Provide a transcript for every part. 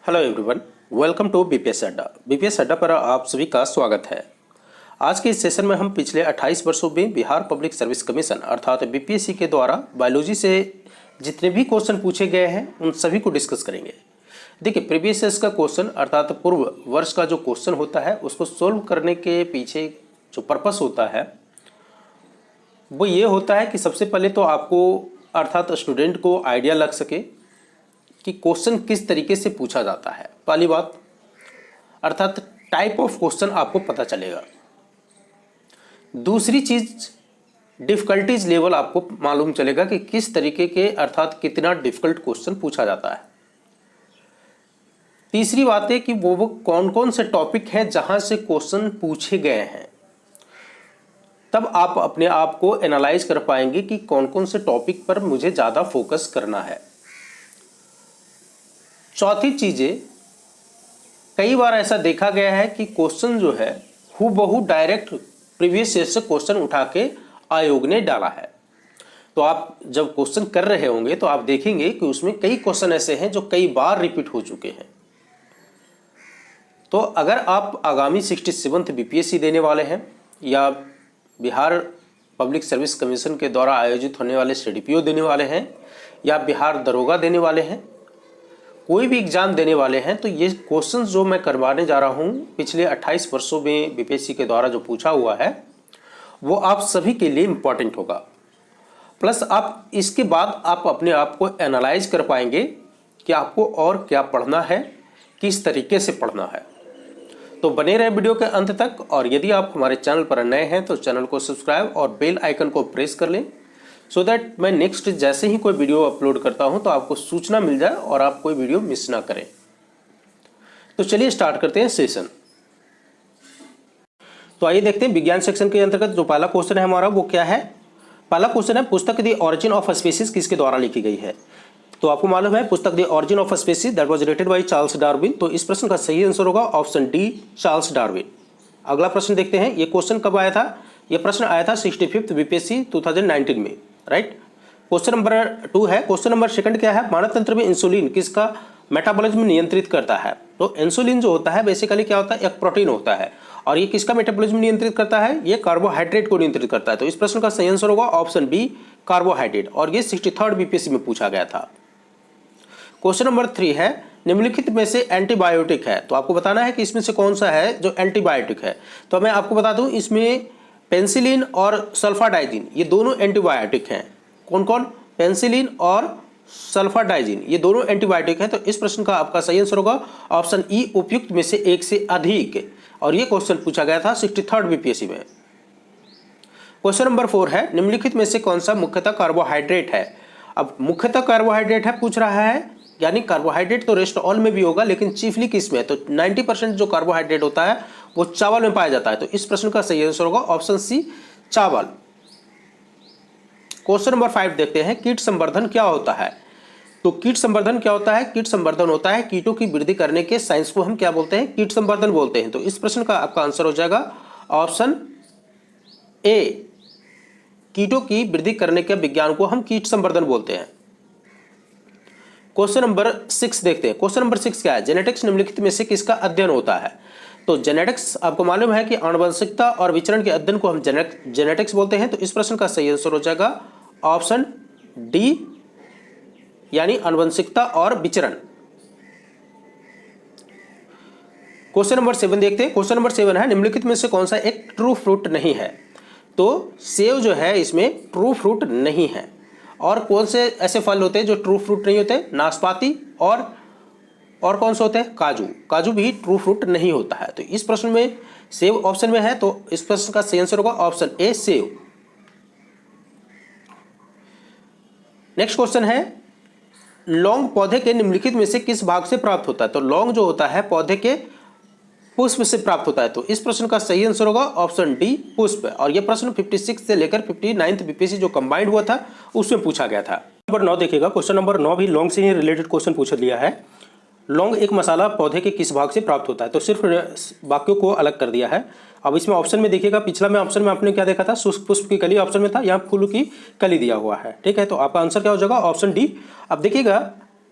Hello everyone, welcome to BPS Adda. BPS Adda पर आप सभी का स्वागत है। आज के इस सेशन में हम पिछले 28 वर्षों में बिहार पब्लिक सर्विस कमीशन अर्थात बीपीएससी के द्वारा बायोलॉजी से जितने भी क्वेश्चन पूछे गए हैं उन सभी को डिस्कस करेंगे। देखिए, प्रीवियस ईयर्स का क्वेश्चन अर्थात पूर्व वर्ष का जो क्वेश्चन होता है उसको सोल्व करने के पीछे जो पर्पस होता है वो ये होता है कि सबसे पहले तो आपको अर्थात स्टूडेंट को आइडिया लग सके कि क्वेश्चन किस तरीके से पूछा जाता है। पहली बात अर्थात टाइप ऑफ क्वेश्चन आपको पता चलेगा। दूसरी चीज डिफिकल्टीज लेवल आपको मालूम चलेगा कि किस तरीके के अर्थात कितना डिफिकल्ट क्वेश्चन पूछा जाता है। तीसरी बात है कि वो कौन कौन से टॉपिक हैं जहां से क्वेश्चन पूछे गए हैं। तब आप अपने आप को एनालाइज कर पाएंगे कि कौन कौन से टॉपिक पर मुझे ज़्यादा फोकस करना है। चौथी चीज़ें, कई बार ऐसा देखा गया है कि क्वेश्चन जो है हूबहू डायरेक्ट प्रीवियस ईयर से क्वेश्चन उठा के आयोग ने डाला है। तो आप जब क्वेश्चन कर रहे होंगे तो आप देखेंगे कि उसमें कई क्वेश्चन ऐसे हैं जो कई बार रिपीट हो चुके हैं। तो अगर आप आगामी 67th बीपीएससी देने वाले हैं या बिहार पब्लिक सर्विस कमीशन के द्वारा आयोजित होने वाले सीडीपीओ देने वाले हैं या बिहार दरोगा देने वाले हैं, कोई भी एग्जाम देने वाले हैं, तो ये क्वेश्चन जो मैं करवाने जा रहा हूँ पिछले 28 वर्षों में बीपीएससी के द्वारा जो पूछा हुआ है वो आप सभी के लिए इम्पॉर्टेंट होगा। प्लस आप इसके बाद आप अपने आप को एनालाइज कर पाएंगे कि आपको और क्या पढ़ना है, किस तरीके से पढ़ना है। तो बने रहे वीडियो के अंत तक, और यदि आप हमारे चैनल पर नए हैं तो चैनल को सब्सक्राइब और बेल आइकन को प्रेस कर लें, सो दैट मैं नेक्स्ट जैसे ही कोई वीडियो अपलोड करता हूं तो आपको सूचना मिल जाए और आप कोई वीडियो मिस ना करें। तो चलिए स्टार्ट करते हैं सेशन। तो आइए देखते हैं विज्ञान सेक्शन के अंतर्गत जो पहला क्वेश्चन है हमारा वो क्या है। पहला क्वेश्चन है, पुस्तक द ऑरिजिन ऑफ स्पीसीज किसके द्वारा लिखी गई है। तो आपको मालूम है पुस्तक the origin of species that was written by Charles Darwin. तो इस प्रश्न का सही आंसर होगा ऑप्शन डी, चार्ल्स डार्विन। अगला प्रश्न देखते हैं, ये क्वेश्चन कब आया था। यह प्रश्न आया था 65th बीपीएससी 2019 में, राइट। क्वेश्चन नंबर 2 है। क्वेश्चन नंबर 2 क्या है, मानव तंत्र में इंसुलिन किसका मेटाबॉलिज्म नियंत्रित करता है। तो इंसुलिन जो होता है बेसिकली क्या होता है, एक प्रोटीन होता है और ये किसका मेटाबॉलिज्म नियंत्रित करता है, ये कार्बोहाइड्रेट को नियंत्रित करता है। तो इस प्रश्न का सही आंसर होगा ऑप्शन बी, कार्बोहाइड्रेट, और ये 63rd बीपीएससी में पूछा गया था। क्वेश्चन नंबर 3 है, निम्नलिखित में से एंटीबायोटिक है। तो आपको बताना है कि इसमें से कौन सा है जो एंटीबायोटिक है। तो मैं आपको बता दूं, इसमें पेनिसिलिन और सल्फाडाइजिन ये दोनों एंटीबायोटिक हैं। कौन कौन, पेनिसिलिन और सल्फाडाइजिन ये दोनों एंटीबायोटिक हैं। तो इस प्रश्न का आपका सही आंसर होगा ऑप्शन ई, उपयुक्त में से एक से अधिक, और ये क्वेश्चन पूछा गया था 63rd बीपीएससी में। क्वेश्चन नंबर 4 है, निम्नलिखित में से कौन सा मुख्यतः कार्बोहाइड्रेट है। अब मुख्यतः कार्बोहाइड्रेट है पूछ रहा है, यानी कार्बोहाइड्रेट तो रेस्ट ऑल में भी होगा लेकिन चीफली किस में, तो 90% जो कार्बोहाइड्रेट होता है वो चावल में पाया जाता है। तो इस प्रश्न का सही आंसर होगा ऑप्शन सी, चावल। क्वेश्चन नंबर 5 देखते हैं, कीट संवर्धन क्या होता है। तो कीट संवर्धन क्या होता है, कीट संवर्धन होता है कीटों की वृद्धि करने के साइंस को हम क्या बोलते हैं, कीट संवर्धन बोलते हैं। तो इस प्रश्न का आपका आंसर हो जाएगा ऑप्शन ए, कीटों की वृद्धि करने के विज्ञान को हम कीट संवर्धन बोलते हैं। क्वेश्चन नंबर 6 देखते हैं। क्वेश्चन नंबर 6 क्या है, जेनेटिक्स निम्नलिखित में से किसका अध्ययन होता है। तो जेनेटिक्स आपको मालूम है कि आनुवंशिकता और विचरण के अध्ययन को हम जेनेटिक्स बोलते हैं। तो इस प्रश्न का सही आंसर हो जाएगा ऑप्शन डी, यानी आनुवंशिकता और विचरण। क्वेश्चन नंबर 7 देखते हैं। क्वेश्चन नंबर 7 है, निम्नलिखित में से कौन सा एक ट्रू फ्रूट नहीं है। तो सेब जो है इसमें ट्रू फ्रूट नहीं है। और कौन से ऐसे फल होते हैं जो ट्रू फ्रूट नहीं होते, नाशपाती और कौन से होते हैं, काजू। काजू भी ट्रू फ्रूट नहीं होता है। तो इस प्रश्न में सेब ऑप्शन में है, तो इस प्रश्न का सही आंसर होगा ऑप्शन ए, सेब। नेक्स्ट क्वेश्चन है, लौंग पौधे के निम्नलिखित में से किस भाग से प्राप्त होता है। तो लौंग जो होता है पौधे के पुष्प से प्राप्त होता है। तो इस प्रश्न का सही आंसर होगा ऑप्शन डी, पुष्प। और यह प्रश्न 56 से लेकर 59th बीपीएससी जो कंबाइंड हुआ था उसमें पूछा गया था। नंबर 9 देखिएगा। क्वेश्चन नंबर 9 भी लौंग से ही रिलेटेड क्वेश्चन पूछ लिया है। लौंग एक मसाला पौधे के किस भाग से प्राप्त होता है। तो सिर्फ वाक्यों को अलग कर दिया है। अब इसमें ऑप्शन में देखिएगा, पिछला में ऑप्शन में आपने क्या देखा था, शुष्क पुष्प की कली ऑप्शन में था, यहाँ फूल की कली दिया हुआ है। ठीक है, तो आपका आंसर क्या हो जाएगा ऑप्शन डी। अब देखिएगा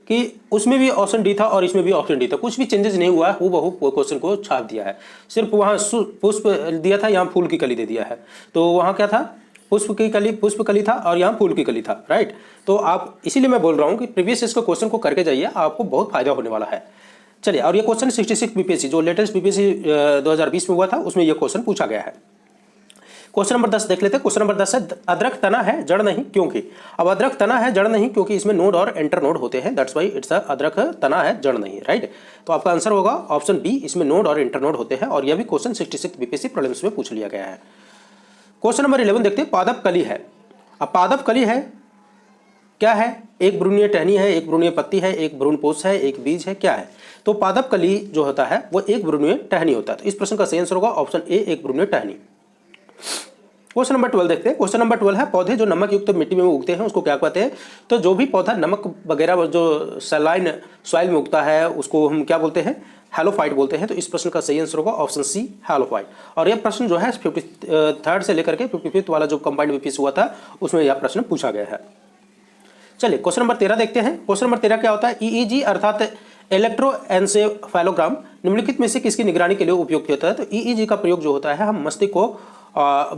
कि उसमें भी ऑप्शन डी था और इसमें भी ऑप्शन डी था, कुछ भी चेंजेस नहीं हुआ है, हूबहू क्वेश्चन को छाप दिया है। सिर्फ वहाँ पुष्प दिया था, यहाँ फूल की कली दे दिया है। तो वहाँ क्या था, पुष्प कली था और यहाँ फूल की कली था, राइट। तो आप इसीलिए मैं बोल रहा हूँ कि प्रीवियस इसका क्वेश्चन को करके जाइए, आपको बहुत फायदा होने वाला है। चलिए, और ये क्वेश्चन 66 बीपीएससी जो लेटेस्ट बीपीएससी 2020 में हुआ था उसमें ये क्वेश्चन पूछा गया है। क्वेश्चन नंबर 10 देख लेते हैं। क्वेश्चन नंबर 10 है अदरक तना है जड़ नहीं क्योंकि। अब अदरक तना है जड़ नहीं क्योंकि इसमें नोड और एंटर नोड होते हैं, दैट्स व्हाई इट्स अदरक तना है जड़ नहीं, राइट। तो आपका आंसर होगा ऑप्शन बी, इसमें नोड और इंटर नोड होते हैं, और यह भी क्वेश्चन 66 बीपीएससी प्रीलिम्स में पूछ लिया गया है। क्वेश्चन नंबर 11 देखते हैं। पादप कली है। अब पादप कली है क्या है, एक भ्रूणीय टहनी है, एक भ्रूणीय पत्ती है, एक भ्रूणपोष है, एक बीज है, क्या है। तो पादप कली जो होता है वो एक भ्रूणीय टहनी होता है। तो इस प्रश्न का सही आंसर होगा ऑप्शन ए, एक भ्रूणीय टहनी। क्वेश्चन नंबर 12 देखते हैं। क्वेश्चन नंबर 12 है पौधे जो नमक युक्त मिट्टी में उगते हैं उसको क्या कहते हैं। तो जो भी पौधा नमक वगैरह जो सलाइन सॉइल में उगता है उसको हम क्या बोलते हैं, हैलोफाइट बोलते हैं। तो इस प्रश्न का सही आंसर होगा ऑप्शन सी, हैलोफाइट। और यह प्रश्न जो है 53rd से लेकर के 55th वाला जो कंबाइंड बीपीएससी हुआ था उसमें यह प्रश्न पूछा गया है। चलिए क्वेश्चन नंबर 13 देखते हैं। क्वेश्चन नंबर 13 क्या होता है, ईईजी अर्थात इलेक्ट्रोएन्सेफेलोग्राम निम्नलिखित में से किसकी निगरानी के लिए उपयोग किया जाता है। तो ईईजी का प्रयोग जो होता है हम मस्तिष्क को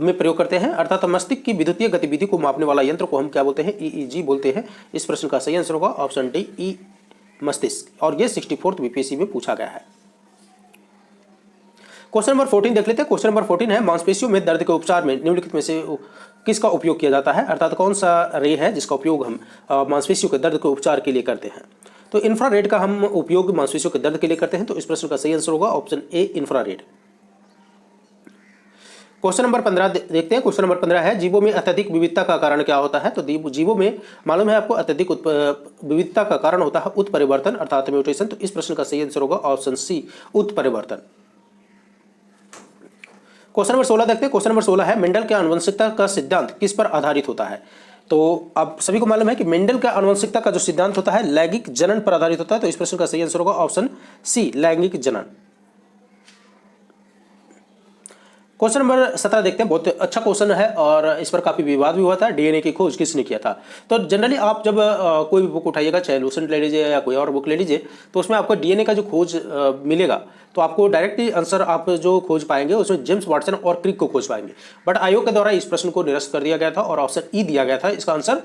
में प्रयोग करते हैं, अर्थात मस्तिष्क की विद्युतीय गतिविधि को मापने वाला यंत्र को हम क्या बोलते हैं, ईईजी बोलते हैं। इस प्रश्न का सही आंसर होगा ऑप्शन डी, ई मस्तिष्क, और ये 64th बीपीएससी में पूछा गया है। क्वेश्चन नंबर 14 देख लेते हैं। क्वेश्चन नंबर 14 है मांसपेशियों में दर्द के उपचार में निम्नलिखित में से किसका उपयोग किया जाता है, अर्थात कौन सा रे है जिसका उपयोग हम मांसपेशियों के दर्द के उपचार के लिए करते हैं। तो इंफ्रारेड का हम उपयोग मांसपेशियों के दर्द के लिए करते हैं। तो इस प्रश्न का सही आंसर होगा ऑप्शन ए, इंफ्रारेड। क्वेश्चन नंबर 15 देखते हैं। क्वेश्चन नंबर 15 है जीवों में अत्यधिक विविधता का कारण क्या होता है। तो जीवों में मालूम है आपको अत्यधिक विविधता का कारण होता है उत्परिवर्तन अर्थात म्यूटेशन। तो इस प्रश्न का सही आंसर होगा ऑप्शन सी, उत्परिवर्तन। क्वेश्चन नंबर 16 देखते हैं। क्वेश्चन नंबर 16 है मेंडल के आनुवंशिकता का सिद्धांत किस पर आधारित होता है। तो आप सभी को मालूम है कि मेंडल का आनुवंशिकता का जो सिद्धांत होता है लैंगिक जनन पर आधारित होता है। तो इस प्रश्न का सही आंसर होगा ऑप्शन सी, लैंगिक जनन। क्वेश्चन नंबर 17 देखते हैं। बहुत अच्छा क्वेश्चन है और इस पर काफी विवाद भी हुआ था, डीएनए की खोज किसने किया था। तो जनरली आप जब कोई भी बुक उठाइएगा, चाहे लूसेंट ले लीजिए या कोई और बुक ले लीजिए, तो उसमें आपको डीएनए का जो खोज मिलेगा तो आपको डायरेक्टली आंसर आप जो खोज पाएंगे उसमें जेम्स वाटसन और क्रिक को खोज पाएंगे। बट आयोग के द्वारा इस प्रश्न को निरस्त कर दिया गया था और ऑप्शन ई दिया गया था। इसका आंसर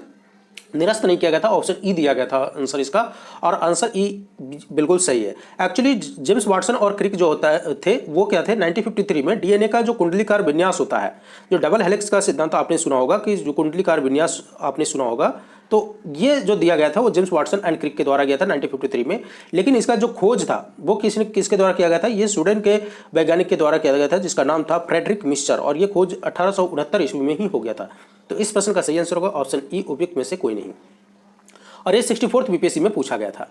निरस्त नहीं किया गया था, ऑप्शन ई दिया गया था आंसर इसका, और आंसर ई बिल्कुल सही है। एक्चुअली जेम्स वाटसन और क्रिक जो थे वो क्या थे, 1953 में डीएनए का जो कुंडलीकार विन्यास होता है, जो डबल हेलिक्स का सिद्धांत आपने सुना होगा कि जो कुंडलीकार विन्यास आपने सुना होगा, तो ये जो दिया गया था वो जेम्स वाटसन एंड क्रिक के द्वारा गया था 1953 में। लेकिन इसका जो खोज था वो किसके द्वारा किया गया था, ये स्वीडन के वैज्ञानिक के द्वारा किया गया था जिसका नाम था फ्रेडरिक मिस्चर, और ये खोज 1869 ईस्वी में ही हो गया था। तो इस प्रश्न का सही आंसर होगा ऑप्शन ई, उपयुक्त में से कोई नहीं, और ये 64th बीपीएससी में पूछा गया था।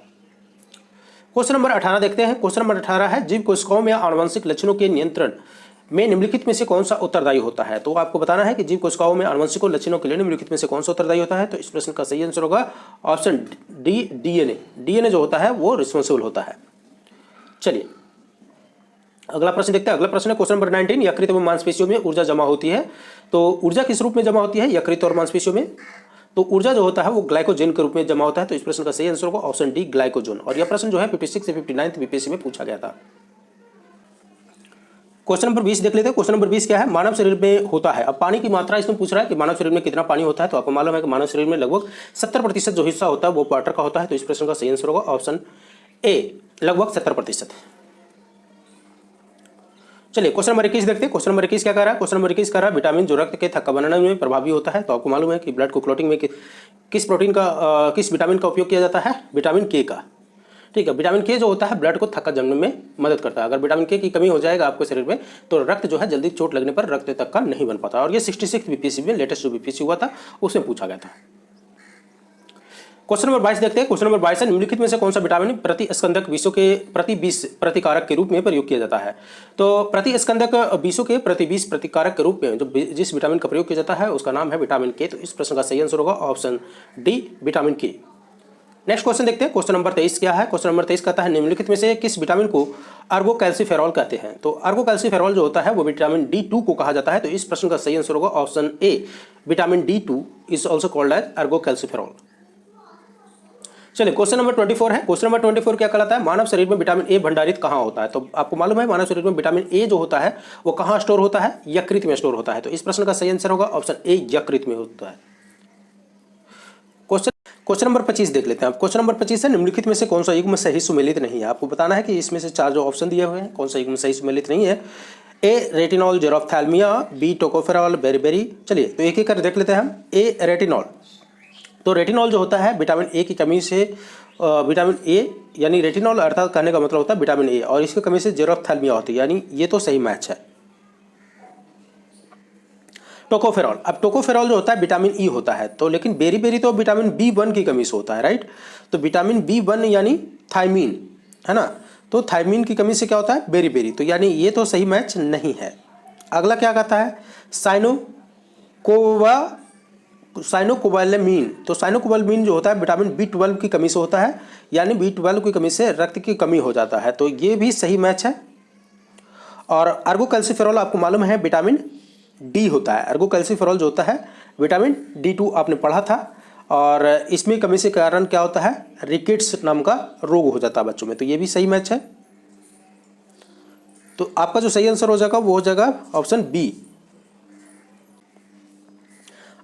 क्वेश्चन नंबर 18 देखते हैं। क्वेश्चन नंबर 18 है जीव कोशिकाओं में आनुवंशिक लक्षणों के नियंत्रण में निम्नलिखित में से कौन सा उत्तरदायी होता है। तो आपको बताना है कि जीव कोशिकाओं में आनुवंशिक लक्षणों के लिए निम्नलिखित में से कौन सा उत्तरदायी होता है। तो इस प्रश्न का सही आंसर होगा ऑप्शन डी, डीएनए। डीएनए जो होता है वो रिस्पॉन्सिबल होता है। चलिए अगला प्रश्न देखते हैं। अगला प्रश्न है क्वेश्चन नंबर 19, यकृत एवं मांसपेशियों में ऊर्जा जमा होती है। तो ऊर्जा किस रूप में जमा होती है यकृत और मांसपेशियों में। तो ऊर्जा जो होता है वो ग्लाइकोजन के रूप में जमा होता है। तो इस प्रश्न का सही आंसर होगा ऑप्शन डी, ग्लाइकोजन। और यह प्रश्न जो है 56 से 59 बीपीएससी में पूछा गया था। क्वेश्चन नंबर 20 देख लेते हैं। क्वेश्चन नंबर 20 क्या है, मानव शरीर में होता है। अब पानी की मात्रा इसमें पूछ रहा है कि मानव शरीर में कितना पानी होता है। तो आपको मालूम है कि मानव शरीर में लगभग 70% जो हिस्सा होता है वो वाटर का होता है। तो इस प्रश्न का सही आंसर होगा ऑप्शन ए, लगभग 70%। चलिए क्वेश्चन नंबर 21 देखते हैं। क्वेश्चन नंबर 21 क्या कह रहा है, क्वेश्चन नंबर 21 कह रहा है विटामिन जो रक्त के थक्का बनाने में प्रभावी होता है। तो आपको मालूम है कि ब्लड को क्लॉटिंग में किस विटामिन का उपयोग किया जाता है, विटामिन के का। ठीक है, विटामिन के जो होता है ब्लड को थक्का जमने में मदद करता है। अगर विटामिन के की कमी हो जाएगा आपके शरीर में तो रक्त जो है जल्दी चोट लगने पर रक्त थक्का नहीं बन पाता। और ये 66 बीपीएससी में लेटेस्ट जो बीपीएससी हुआ था उसमें पूछा गया था। क्वेश्चन नंबर 22 देखते हैं। क्वेश्चन नंबर 22 है निम्नलिखित में से कौन सा विटामिन प्रतिस्कंदक विषों के प्रति 20 प्रतिकारक के रूप में प्रयोग किया जाता है। तो प्रतिस्कंदक विषों के प्रति 20 प्रतिकारक के रूप में जो जिस विटामिन का प्रयोग किया जाता है उसका नाम है विटामिन के। तो इस प्रश्न का सही आंसर होगा ऑप्शन डी, विटामिन के। नेक्स्ट क्वेश्चन देखते हैं। क्वेश्चन नंबर 23 क्या है, क्वेश्चन नंबर 23 कहता है निम्नलिखित में से किस विटामिन को अर्गोकैल्सिफेरॉल कहते हैं। तो अर्गोकैल्सिफेरॉल जो होता है वो विटामिन D2 को कहा जाता है। तो इस प्रश्न का सही आंसर होगा option A, vitamin D2 is also called as ergocalciferol. चलिए क्वेश्चन नंबर 24 है। क्वेश्चन नंबर 24 क्या कहलाता है, मानव शरीर में विटामिन ए भंडारित कहाँ होता है। तो आपको मालूम है मानव शरीर में विटामिन ए जो होता है वो कहाँ स्टोर होता है, यकृत में स्टोर होता है। तो इस प्रश्न का सही आंसर होगा ऑप्शन ए, यकृत में होता है। क्वेश्चन नंबर 25 देख लेते हैं। आप क्वेश्चन नंबर 25 है, निम्नलिखित में से कौन सा युग्म सही सुमेलित नहीं है। आपको बताना है कि इसमें से 4 जो ऑप्शन दिए हुए हैं कौन सा युग्म सही सुमेलित नहीं है। A retinol xerophthalmia, B tocopherol beriberi. चलिए तो एक एक कर देख लेते हैं हम। ए रेटिनॉल, तो रेटिनॉल जो होता है विटामिन ए की कमी से, विटामिन ए यानी रेटिनॉल अर्थात कहने का मतलब होता है विटामिन ए, और इसकी कमी से जेरोफ्थैल्मिया होती है, यानी ये तो सही मैच है। टोकोफेरॉल, अब टोकोफेरॉल जो होता है विटामिन ई होता है, तो लेकिन बेरीबेरी तो विटामिन B1 की कमी से होता है, राइट। तो विटामिन B1 यानी थायमीन है ना, तो थायमीन की कमी से क्या होता है बेरीबेरी, तो यानी ये तो सही मैच नहीं है। अगला क्या कहता है, साइनोकोबालामीन, तो साइनोकोबालामीन जो होता है विटामिन B12 की कमी से होता है, यानी B12 की कमी से रक्त की कमी हो जाता है, तो ये भी सही मैच है। और अर्गोकैल्सिफेरॉल आपको मालूम है विटामिन डी होता है, अर्गोकैल्सिफेरॉल जो होता है विटामिन D2 आपने पढ़ा था, और इसमें कमी से कारण क्या होता है, रिकेट्स नाम का रोग हो जाता है बच्चों में, तो ये भी सही मैच है। तो आपका जो सही आंसर हो जाएगा वो हो जाएगा ऑप्शन बी।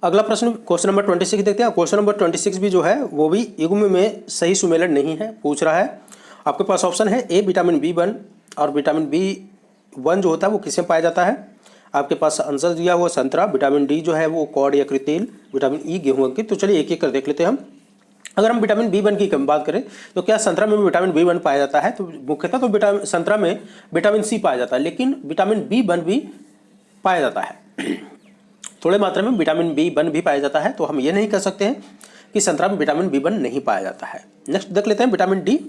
अगला प्रश्न क्वेश्चन नंबर 26 देखते हैं। क्वेश्चन नंबर 26 भी जो है वो भी युग्म में सही सुमेलन नहीं है, पूछ रहा है। आपके पास ऑप्शन है ए विटामिन B1, और विटामिन B1 जो होता है वो किसमें पाया जाता है। आपके पास आंसर दिया हुआ संतरा, विटामिन डी जो है वो कॉड यकृत तेल, विटामिन ई गेहूं अंकित। तो चलिए एक एक कर देख लेते हैं हम। अगर हम विटामिन B1 की बात करें तो क्या संतरा में भी विटामिन B1 पाया जाता है, तो मुख्यतः तो विटामिन संतरा में विटामिन सी पाया जाता है, लेकिन विटामिन B1 भी पाया जाता है, थोड़े मात्रा में विटामिन B1 भी पाया जाता है, तो हम ये नहीं कह सकते हैं कि संतरा में विटामिन B1 नहीं पाया जाता है। नेक्स्ट देख लेते हैं विटामिन डी,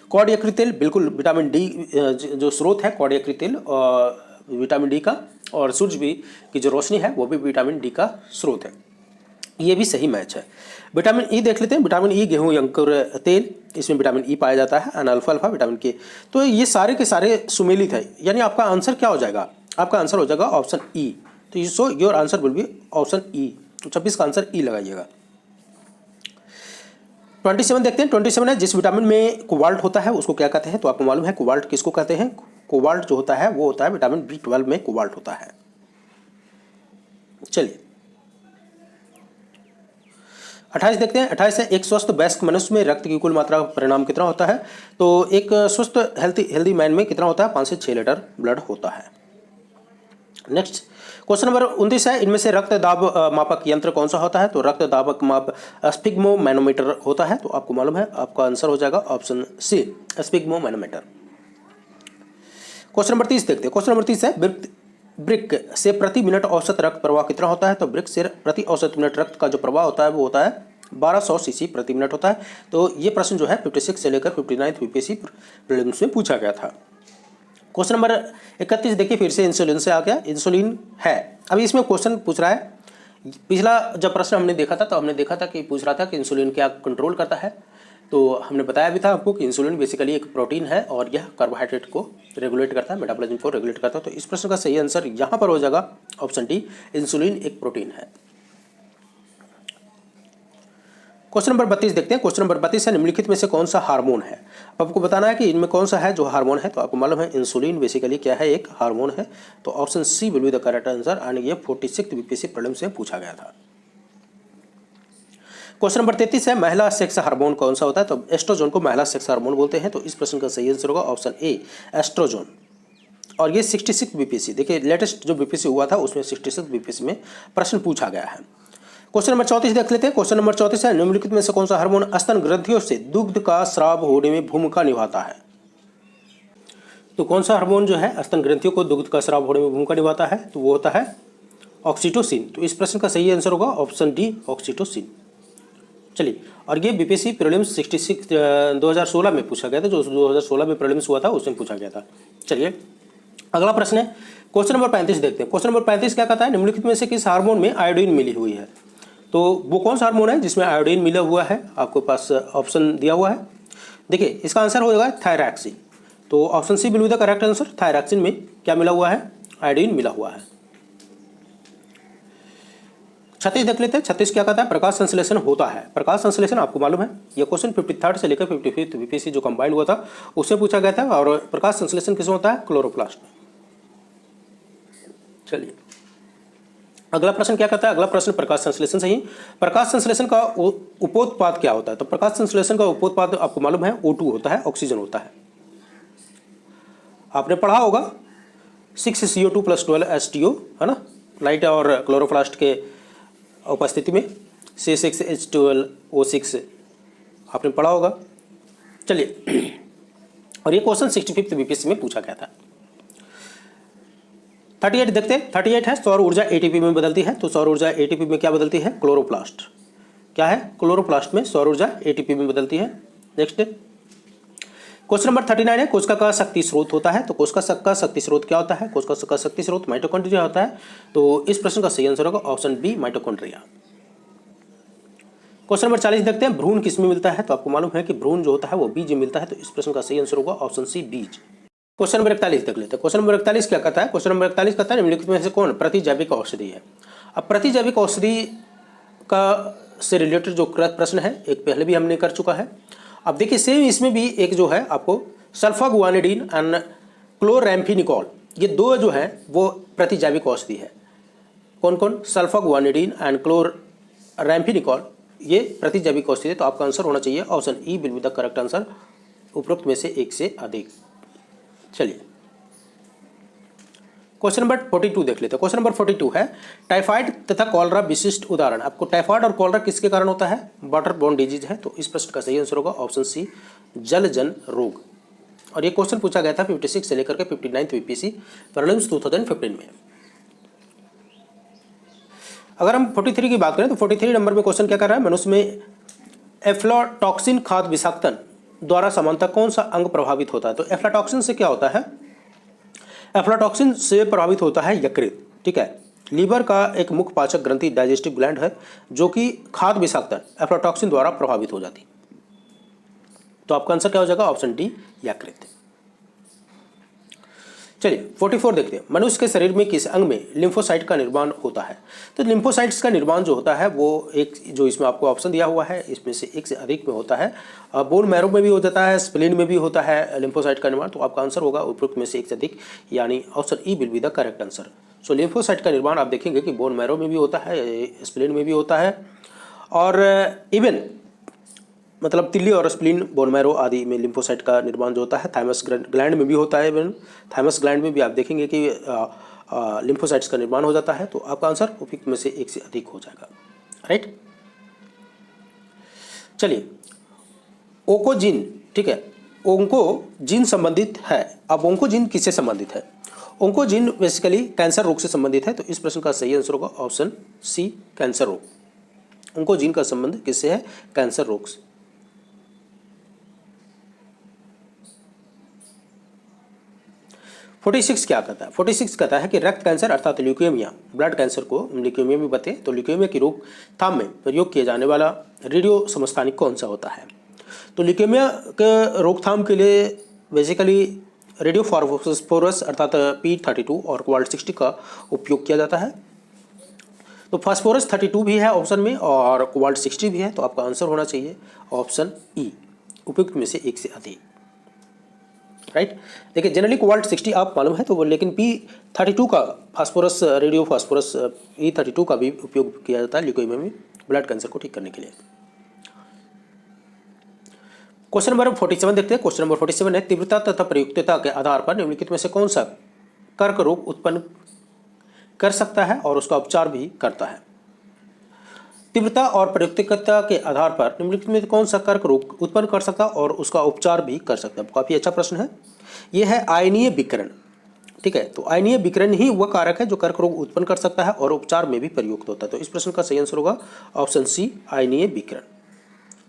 कॉड यकृत तेल, बिल्कुल विटामिन डी जो स्रोत है कॉड यकृत तेल विटामिन डी का, और सूरज भी की जो रोशनी है वो भी विटामिन डी का स्रोत है, ये भी सही मैच है। विटामिन ई देख लेते हैं, विटामिन ई गेहूं अंकुर तेल, इसमें विटामिन ई पाया जाता है, अल्फा अल्फा विटामिन के। तो ये सारे के सारे सुमेलित है, यानी आपका आंसर क्या हो जाएगा, आपका आंसर हो जाएगा ऑप्शन ई। तो so your answer will be option E. तो 26 का आंसर ई लगाइएगा। 27 देखते हैं। 27 है, जिस विटामिन में कोबाल्ट होता है उसको क्या कहते हैं। तो आपको मालूम है कोबाल्ट किसको कहते हैं, कोबाल्ट जो होता है वो होता है विटामिन B12 में कोबाल्ट होता है। चलिए 28 देखते हैं। 28 है, एक स्वस्थ वयस्क मनुष्य में रक्त की कुल मात्रा का परिणाम कितना होता है। तो एक स्वस्थ हेल्दी मैन में कितना होता है, 5 से 6 लीटर ब्लड होता है। नेक्स्ट क्वेश्चन नंबर 29 है, इनमें से रक्त दाब मापक यंत्र कौन सा होता है। तो रक्त दाबक माप स्पिग्मोमैनोमीटर होता है। तो आपको मालूम है, आपका आंसर हो जाएगा ऑप्शन सी, स्पिग्मोमैनोमीटर। क्वेश्चन नंबर 30 देखते हैं। क्वेश्चन नंबर 30 है, ब्रिक से प्रति मिनट औसत रक्त प्रवाह कितना होता है। तो ब्रिक से प्रति औसत मिनट रक्त का जो प्रवाह होता है वो होता है 1200 सीसी प्रति मिनट होता है। तो ये प्रश्न जो है 56 से लेकर 59 यूपीएससी प्रीलिम्स में पूछा गया था। क्वेश्चन नंबर 31 देखिए, फिर से इंसुलिन से आ गया। इंसुलिन है, अभी इसमें क्वेश्चन पूछ रहा है, पिछला जब प्रश्न हमने देखा था तो हमने देखा था कि पूछ रहा था कि इंसुलिन क्या कंट्रोल करता है। तो हमने बताया भी था आपको कि इंसुलिन बेसिकली एक प्रोटीन है और यह कार्बोहाइड्रेट को रेगुलेट करता है, मेटाबॉलिज्म को रेगुलेट करता है। तो इस प्रश्न का सही आंसर यहाँ पर हो जाएगा ऑप्शन डी, इंसुलिन एक प्रोटीन है। क्वेश्चन नंबर 32 देखते हैं। क्वेश्चन नंबर 32 है, निम्नलिखित में से कौन सा हार्मोन है। आपको बताना है कि इनमें कौन सा है जो हार्मोन है। तो आपको मालूम है इंसुलिन बेसिकली क्या है, एक हार्मोन है। तो option C will be the correct answer, and ये 46 बीपीएससी प्रीलिम्स से पूछा गया था। क्वेश्चन नंबर 33 है, महिला सेक्स हार्मोन कौन सा होता है। तो एस्ट्रोजन को महिला सेक्स हार्मोन बोलते हैं। तो इस प्रश्न का सही आंसर होगा ऑप्शन ए, एस्ट्रोजन। और ये 66 बीपीएससी, देखिए लेटेस्ट जो बीपीएससी हुआ था उसमें 66 बीपीएससी में प्रश्न पूछा गया है। क्वेश्चन नंबर 34 देख लेते हैं। क्वेश्चन नंबर 34 है, निम्नलिखित में से कौन सा हार्मोन स्तन ग्रंथियों से दुग्ध का स्राव होने में भूमिका निभाता है। तो कौन सा हार्मोन जो है स्तन ग्रंथियों को दुग्ध का स्राव होने में भूमिका निभाता है, तो वो होता है ऑक्सीटोसिन। तो इस प्रश्न का सही आंसर होगा ऑप्शन डी, ऑक्सीटोसिन। चलिए, और ये बीपीएससी प्रीलिम्स 66 2016 में पूछा गया था, जो 2016 में प्रीलिम्स हुआ था उसमें पूछा गया था। चलिए अगला प्रश्न है, क्वेश्चन नंबर 35 देखते हैं। क्वेश्चन नंबर 35 क्या कहता है, निम्नलिखित में से किस हार्मोन में आयोडीन मिली हुई है। तो वो कौन सा हार्मोन है जिसमें आयोडीन मिला हुआ है, आपके पास ऑप्शन दिया हुआ है। देखिए इसका आंसर हो जाएगा थायरॉक्सिन। तो option C will be the correct answer, thyroxine में क्या मिला हुआ है, आयोडीन मिला हुआ है। 36 देख लेते हैं। 36 क्या कहता है? प्रकाश संश्लेषण होता है। प्रकाश संश्लेषण आपको मालूम है, ये क्वेश्चन 53rd से लेकर 55th बीपीएससी जो कंबाइंड हुआ था उससे पूछा गया था। और प्रकाश संश्लेषण किसमें होता है? क्लोरोप्लास्ट में। चलिए अगला प्रश्न क्या कहता है? अगला प्रश्न प्रकाश संश्लेषण से ही, प्रकाश संश्लेषण का उपोत्पाद क्या होता है? तो प्रकाश संश्लेषण का उपोत्पाद आपको मालूम है O2 होता है, ऑक्सीजन होता है। आपने पढ़ा होगा 6CO2 + 12H2O है ना, लाइट और क्लोरोप्लास्ट के उपस्थिति में C6H12O6 आपने पढ़ा होगा। चलिए और ये क्वेश्चन 65th बीपीएससी में पूछा गया था। 38 देखते हैं। 38 है सौर ऊर्जा एटीपी में बदलती है। तो सौर ऊर्जा एटीपी में क्या बदलती है? क्लोरोप्लास्ट। क्या है? क्लोरोप्लास्ट में सौर ऊर्जा एटीपी में बदलती है। नेक्स्ट क्वेश्चन नंबर 39 है, कोशिका का शक्ति स्रोत होता है। तो कोशिका का शक्ति स्रोत क्या होता है? कोशिका का शक्ति स्रोत माइटोकॉन्ड्रिया होता है। तो इस प्रश्न का सही आंसर होगा option B, mitochondria. Question number 40 देखते हैं, भ्रूण किसमें मिलता है? तो आपको मालूम है कि भ्रूण जो होता है वो बीज में मिलता है। तो इस प्रश्न का सही आंसर होगा ऑप्शन सी, बीज। क्वेश्चन नंबर 41 देख लेते हैं। क्वेश्चन नंबर 41 क्या कहता है? क्वेश्चन नंबर 41 कहता है निम्नलिखित में से कौन प्रतिजैविक औषधि है? अब प्रतिजैविक औषधि का से रिलेटेड जो प्रश्न है एक पहले भी हमने कर चुका है। अब देखिए सेम इसमें भी एक जो है आपको सल्फागुआनिडीन एंड क्लोरैम्फेनिकोल, ये दो जो है वो प्रतिजैविक औषधि है। कौन कौन? सल्फागुआनिडीन एंड क्लोरैम्फेनिकोल, ये प्रतिजैविक औषधि है। तो आपका आंसर होना चाहिए option E will be the correct answer, उपरोक्त में से एक से अधिक। चलिए क्वेश्चन नंबर 42 देख लेते हैं। क्वेश्चन नंबर 42 है, टाइफाइड तथा कॉलरा विशिष्ट उदाहरण। आपको टाइफाइड और कॉलरा किसके कारण होता है? वाटर बोर्न डिजीज है। तो इस प्रश्न का सही आंसर होगा ऑप्शन सी, जलजन रोग। और ये क्वेश्चन पूछा गया था 56 से लेकर के 59th बीपीएससी प्रीलिम्स 2015 में। अगर हम 43 की बात करें तो 43 नंबर में क्वेश्चन क्या कर रहा है? मनुष्य में एफ्लाटॉक्सिन खाद्य विषाक्तन द्वारा सामान्यतः कौन सा अंग प्रभावित होता है? तो एफ्लाटॉक्सिन से क्या होता है? एफ्लाटॉक्सिन से प्रभावित होता है यकृत। ठीक है, लीवर का एक मुख्य पाचक ग्रंथि डाइजेस्टिव ग्लैंड है जो कि खाद्य विषाक्तन एफ्लाटॉक्सिन द्वारा प्रभावित हो जाती। तो आपका आंसर क्या हो जाएगा? ऑप्शन डी, यकृत। चलिए 44 देखते हैं, मनुष्य के शरीर में किस अंग में लिम्फोसाइट का निर्माण होता है? तो लिम्फोसाइट्स का निर्माण जो होता है वो एक जो इसमें आपको ऑप्शन दिया हुआ है इसमें से एक से अधिक में होता है। बोन मैरो में भी हो जाता है, स्प्लीन में भी होता है लिम्फोसाइट का निर्माण। तो आपका आंसर होगा उपरोक्त में से एक से अधिक, यानी option E will be the correct answer. So lymphocyte का निर्माण आप देखेंगे कि बोन मैरो में भी होता है, स्प्लीन में भी होता है, और इवन मतलब तिल्ली और स्प्लीन, बोन मैरो आदि में लिम्फोसाइट का निर्माण जो होता है थाइमस ग्लैंड में भी होता है। इवन थाइमस ग्लैंड में भी आप देखेंगे कि लिम्फोसाइट्स का निर्माण हो जाता है। तो आपका आंसर उपयुक्त में से एक से अधिक हो जाएगा। राइट, चलिए ओंकोजीन, ठीक है, ओंकोजीन संबंधित है। अब ओंकोजीन किससे संबंधित है? ओंकोजीन बेसिकली कैंसर रोग से संबंधित है। तो इस प्रश्न का सही आंसर होगा ऑप्शन सी, कैंसर रोग। ओंकोजीन का संबंध किससे है? कैंसर रोग से। फोर्टी सिक्स क्या कहता है? 46 कहता है कि रक्त कैंसर अर्थात ल्यूकेमिया, ब्लड कैंसर को ल्यूकेमिया भी बताते हैं। तो ल्यूकेमिया की रोकथाम में प्रयोग किया जाने वाला रेडियो समस्थानिक कौन सा होता है? तो ल्यूकेमिया के रोकथाम के लिए बेसिकली रेडियो फास्फोरस अर्थात P32 और क्वाल्ट 60 का उपयोग किया जाता है। तो फास्फोरस 32 भी है ऑप्शन में और क्वाल्ट 60 भी है। तो आपका आंसर होना चाहिए ऑप्शन ई, उपयुक्त में से एक से अधिक। राइट, देखिए जनरली क्वाल्ट 60 आप मालूम है तो वो, लेकिन P32 का फास्फोरस, रेडियो फास्फोरस P32 का भी उपयोग किया जाता है ल्यूकेमिया में ब्लड कैंसर को ठीक करने के लिए। क्वेश्चन नंबर 47 देखते हैं। क्वेश्चन नंबर 47 है, तीव्रता तथा प्रयुक्तता के आधार पर निम्नलिखित में से कौन सा कर्क रोग उत्पन्न कर सकता है और उसका उपचार भी करता है? तीव्रता और प्रयुक्तता के आधार पर निम्नलिखित में कौन सा कर्क रोग उत्पन्न कर सकता है और उसका उपचार भी कर सकता है? काफी अच्छा प्रश्न है। यह है आयनीय विकिरण। ठीक है, तो आयनीय विकिरण ही वह कारक है जो कर्क रोग उत्पन्न कर सकता है और उपचार में भी प्रयुक्त होता है। तो इस प्रश्न का सही आंसर होगा ऑप्शन सी, आयनीय विकिरण।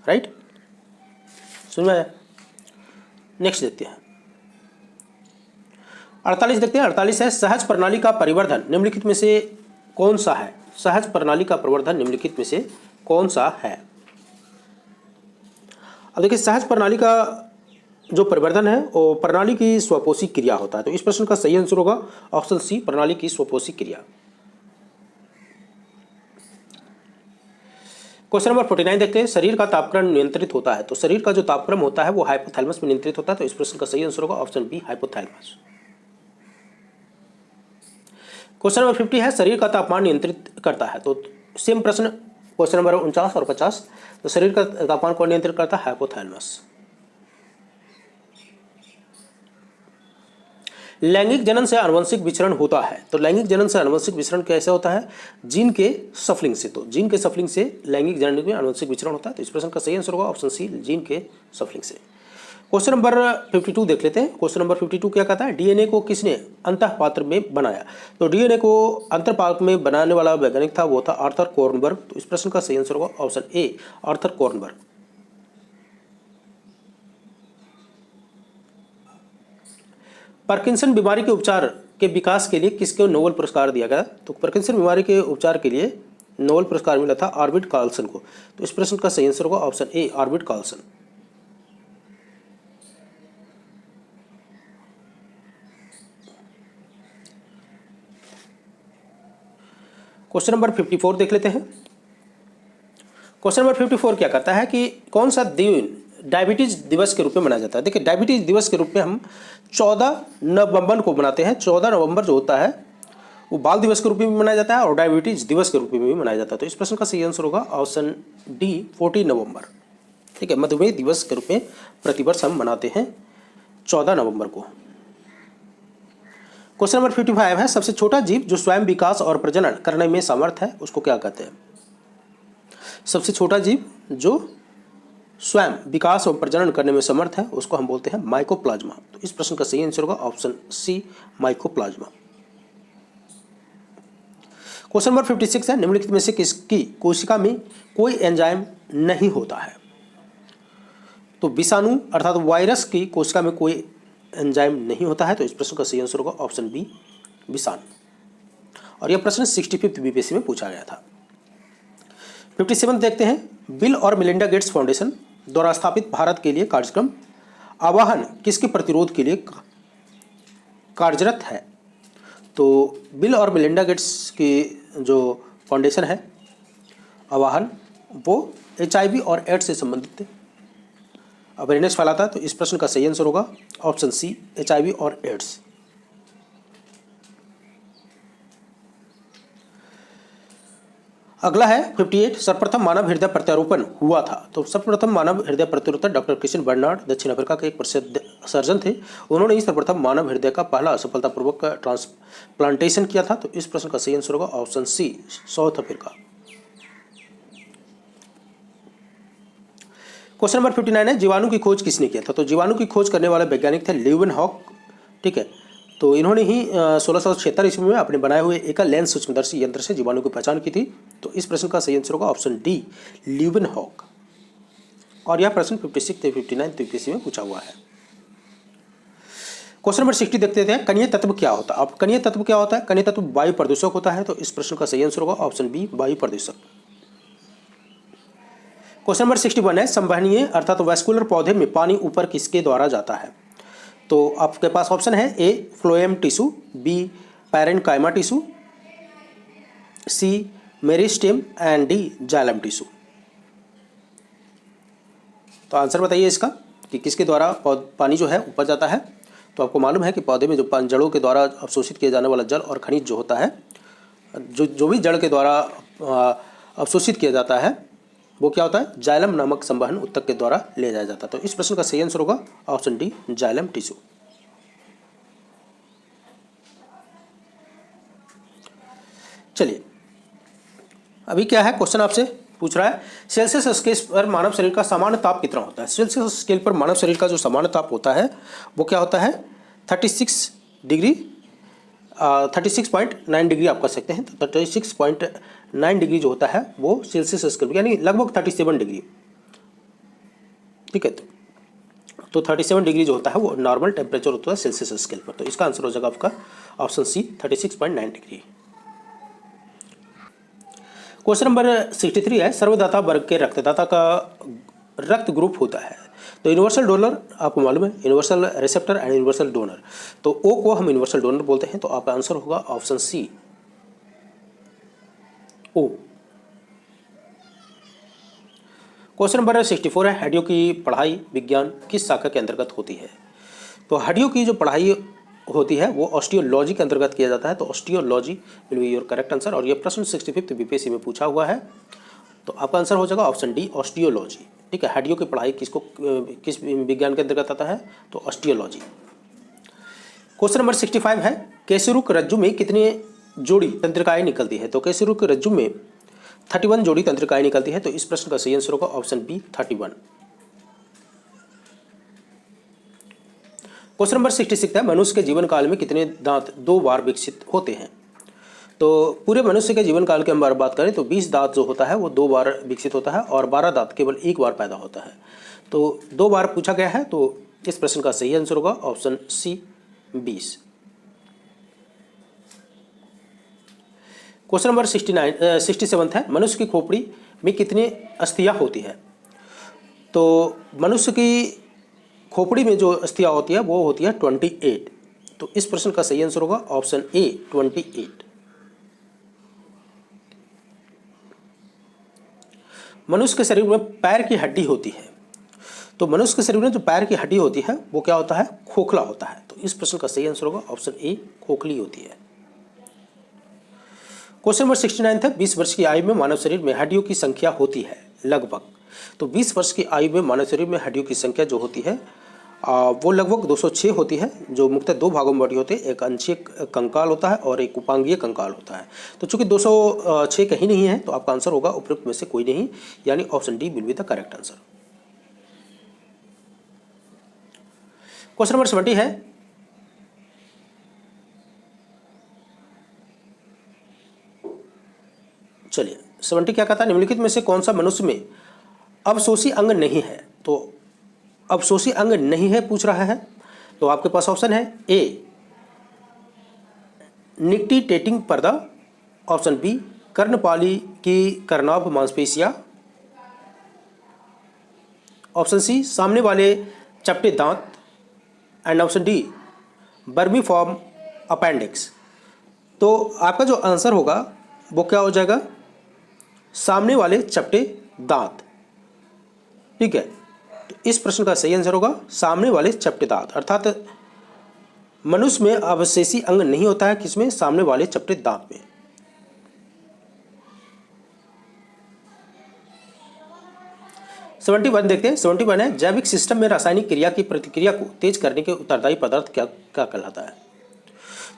राइट, सुन में आया? नेक्स्ट देखते हैं 48 देखते हैं। 48 है, सहज प्रणाली का परिवर्धन निम्नलिखित में से कौन सा है? सहज प्रणाली का प्रवर्धन निम्नलिखित में से कौन सा है? अब देखिए सहज प्रणाली का जो परिवर्धन है वो प्रणाली की स्वपोषी क्रिया होता है। तो इस प्रश्न का सही आंसर होगा ऑप्शन सी, प्रणाली की स्वपोषी क्रिया। क्वेश्चन नंबर 49 देखते हैं, शरीर का तापक्रम नियंत्रित होता है। तो शरीर का जो तापक्रम होता है वो हाइपोथैलेमस में नियंत्रित होता है। तो इस प्रश्न का सही आंसर होगा option B, hypothalamus. Question number 50 है, शरीर का तापमान नियंत्रित करता है। तो सेम प्रश्न क्वेश्चन नंबर 49 और 50। तो शरीर का तापमान कौन नियंत्रित करता है? हाइपोथैलेमस। लैंगिक जनन से आनुवंशिक विचरण होता है। तो लैंगिक जनन से आनुवंशिक विचरण कैसे होता है? जीन के सफलिंग से। तो जीन के सफलिंग से लैंगिक जनन में आनुवंशिक विचरण होता है। तो इस प्रश्न का सही आंसर होगा ऑप्शन सी, जीन के सफलिंग से। क्वेश्चन नंबर 52 देख लेते हैं। क्वेश्चन नंबर 52 क्या कहता है? डीएनए को किसने अंतःपात्र में बनाया? तो डीएनए को अंतःपात्र में बनाने वाला वैज्ञानिक था, वो था आर्थर कोर्नबर्ग। तो इस प्रश्न का सही आंसर होगा ऑप्शन ए, आर्थर कोर्नबर्ग। पार्किंसन बीमारी के उपचार के विकास के लिए किसको नोबेल पुरस्कार दिया गया? तो पार्किंसन बीमारी के उपचार के लिए नोबेल पुरस्कार मिला था आर्विड कार्लसन को। तो इस प्रश्न का सही आंसर होगा option A, Arvid Carlsson. Question number 54 देख लेते हैं। क्वेश्चन नंबर 54 क्या कहता है कि कौन सा दिन डायबिटीज दिवस के रूप में मनाया जाता है? देखिए, डायबिटीज दिवस के रूप में हम 14 नवंबर को मनाते हैं। 14 नवंबर जो होता है वो बाल दिवस के रूप में भी मनाया जाता है और डायबिटीज दिवस के रूप में भी मनाया जाता है। तो इस प्रश्न का सही आंसर होगा ऑप्शन डी, 14 नवंबर। ठीक है, मधुमेह दिवस के रूप में प्रतिवर्ष हम मनाते हैं 14 नवंबर को। क्वेश्चन नंबर 55 है, सबसे छोटा जीव जो स्वयं विकास और प्रजनन करने में समर्थ है उसको क्या कहते हैं? सबसे छोटा जीव जो स्वयं विकास और प्रजनन करने में समर्थ है उसको हम बोलते हैं माइकोप्लाज्मा। तो इस प्रश्न का सही आंसर होगा option C, mycoplasma. Question number 56 है, निम्नलिखित में से किसकी कोशिका में कोई एंजाइम नहीं होता है? तो विषाणु अर्थात वायरस की कोशिका में कोई एंजाइम नहीं होता है। तो इस प्रश्न का सही आंसर होगा ऑप्शन बी, विषाणु। और यह प्रश्न 65वीं बीपीएससी में पूछा गया था। 57 देखते हैं, बिल और मिलिंडा गेट्स फाउंडेशन द्वारा स्थापित भारत के लिए कार्यक्रम आवाहन किसके प्रतिरोध के लिए कार्यरत है? तो बिल और मिलिंडा गेट्स की जो फाउंडेशन है आवाहन, वो HIV और एड्स से संबंधित अवेयरनेस फैलाता है। तो इस प्रश्न का सही आंसर होगा ऑप्शन सी, HIV और एड्स। अगला है 58, सर्वप्रथम मानव हृदय प्रत्यारोपण हुआ था। तो सर्वप्रथम मानव हृदय प्रत्यारोपण डॉक्टर क्रिस्टियन बर्नार्ड दक्षिण अफ्रीका के एक प्रसिद्ध सर्जन थे। उन्होंने ही सर्वप्रथम मानव हृदय का पहला सफलतापूर्वक ट्रांसप्लांटेशन किया था। तो इस प्रश्न का सही आंसर होगा option C, South Africa. Question number 59 है, जीवाणु की खोज किसने किया था? तो जीवाणु की खोज करने वाले वैज्ञानिक थे ल्यूवेनहॉक। ठीक है, तो इन्होंने ही 1676 ईस्वी में अपने बनाए हुए एकल लेंस सूक्ष्मदर्शी यंत्र से जीवाणु की पहचान की थी। तो इस प्रश्न का सही आंसर होगा ऑप्शन डी, ल्यूवेनहॉक। और यह प्रश्न 56 से 59 यूपीएससी में पूछा हुआ है। क्वेश्चन नंबर 60 देखते थे, कणीय तत्व क्या होता है? अब कणीय तत्व क्या होता है? कणीय तत्व वायु प्रदूषक होता है। तो इस प्रश्न का सही आंसर होगा ऑप्शन बी, वायु प्रदूषक। क्वेश्चन नंबर 61 है, संवहनीय अर्थात वैस्कुलर पौधे में पानी ऊपर किसके द्वारा जाता है? तो आपके पास ऑप्शन है A, phloem tissue, B, parenchyma tissue, C, meristem and D, xylem tissue. तो आंसर बताइए इसका कि किसके द्वारा पानी जो है ऊपर जाता है। तो आपको मालूम है कि पौधे में जो जड़ों के द्वारा अवशोषित किया जाने वाला जल और खनिज जो होता है, जो भी जड़ के द्वारा अवशोषित किया जाता है वो क्या होता है? जाइलम नामक संवहन ऊतक के द्वारा ले जाया जाता है। तो इस प्रश्न का सही आंसर होगा ऑप्शन डी, जाइलम टिश्यू। चलिए, अभी क्या है क्वेश्चन आपसे पूछ रहा है, सेल्सियस स्केल पर मानव शरीर का सामान्य ताप कितना होता है? सेल्सियस स्केल पर मानव शरीर का जो सामान्य ताप होता है वो क्या होता है? 36 डिग्री 36.9 डिग्री आप कह सकते हैं। तो 36.9 डिग्री जो होता है वो सेल्सियस स्केल, यानी लगभग 37 डिग्री। ठीक है, तो 37 डिग्री जो होता है वो नॉर्मल टेम्परेचर होता है सेल्सियस स्केल पर। तो इसका आंसर हो जाएगा आपका option C, 36.9 degree. Question number 63 है, सर्वदाता वर्ग के रक्तदाता का रक्त ग्रुप होता है। तो यूनिवर्सल डोनर आपको मालूम है, universal receptor and universal donor. तो ओ को हम यूनिवर्सल डोनर बोलते हैं। तो आपका आंसर होगा ऑप्शन सी, ओ। क्वेश्चन नंबर 64 है, हड्डियों की पढ़ाई विज्ञान किस शाखा के अंतर्गत होती है? तो हड्डियों की जो पढ़ाई होती है वो ऑस्टियोलॉजी के अंतर्गत किया जाता है। तो osteology will be your correct answer. और ये प्रश्न 65 बीपीएससी में पूछा हुआ है, तो आपका आंसर हो जाएगा ऑप्शन डी, ऑस्टियोलॉजी। ठीक है, हड्डियों की पढ़ाई किस विज्ञान के अंतर्गत आता है? तो ऑस्टियोलॉजी। क्वेश्चन नंबर 65 है, केसरुक रज्जु में कितने जोड़ी तंत्रिकाएं निकलती है? तो केसरुक रज्जु में 31 जोड़ी तंत्रिकाएं निकलती है। तो इस प्रश्न का सही आंसर होगा ऑप्शन बी, 31। क्वेश्चन नंबर 66 है, मनुष्य के जीवन काल में कितने दांत 2 बार विकसित होते हैं? तो पूरे मनुष्य के जीवन काल के हम बात करें तो 20 दांत जो होता है वो 2 बार विकसित होता है और 12 दांत केवल 1 बार पैदा होता है। तो 2 बार पूछा गया है, तो इस प्रश्न का सही आंसर होगा ऑप्शन सी, 20। क्वेश्चन नंबर 67 है, मनुष्य की खोपड़ी में कितनी अस्थियां होती है? तो मनुष्य की खोपड़ी में जो अस्थियां होती है वो होती है 28। तो इस प्रश्न का सही आंसर होगा ऑप्शन ए, 28। मनुष्य के शरीर में पैर की हड्डी होती है। तो मनुष्य के शरीर में जो पैर की हड्डी होती है वो क्या होता है? खोखला होता है। तो इस प्रश्न का सही आंसर होगा ऑप्शन ए, खोखली होती है। क्वेश्चन नंबर 69 है, 20 वर्ष की आयु में मानव शरीर में हड्डियों की संख्या होती है लगभग। तो 20 वर्ष की आयु में मानव शरीर में हड्डियों की संख्या जो होती है वो लगभग 206 होती है, जो मुख्यतः 2 भागों में बटी होती है। एक अंशीय कंकाल होता है और एक उपांगीय कंकाल होता है। तो चूंकि 206 कहीं नहीं है तो आपका आंसर होगा उपयुक्त में से कोई नहीं, यानी option D will be the correct answer. Question number 70 है, चलिए 70 क्या कहता है, निम्नलिखित में से कौन सा मनुष्य में अवशोषी अंग नहीं है? तो अवशोषी अंग नहीं है पूछ रहा है, तो आपके पास ऑप्शन है ए, निक्टिटेटिंग पर्दा, ऑप्शन बी, कर्णपाली की कर्नाभ मांसपेशियां, ऑप्शन सी, सामने वाले चपटे दांत, एंड ऑप्शन डी, बर्मीफॉर्म अपेंडिक्स। तो आपका जो आंसर होगा वो क्या हो जाएगा? सामने वाले चपटे दांत। ठीक है, तो इस प्रश्न का सही आंसर होगा सामने वाले चपटे दांत, अर्थात मनुष्य में अवशेषी अंग नहीं होता है, किसमें? सामने वाले चपटे दांत में। सेवेंटी वन देखते हैं। 71 है, जैविक सिस्टम में रासायनिक क्रिया की प्रतिक्रिया को तेज करने के उत्तरदायी पदार्थ क्या क्या कहलाता है?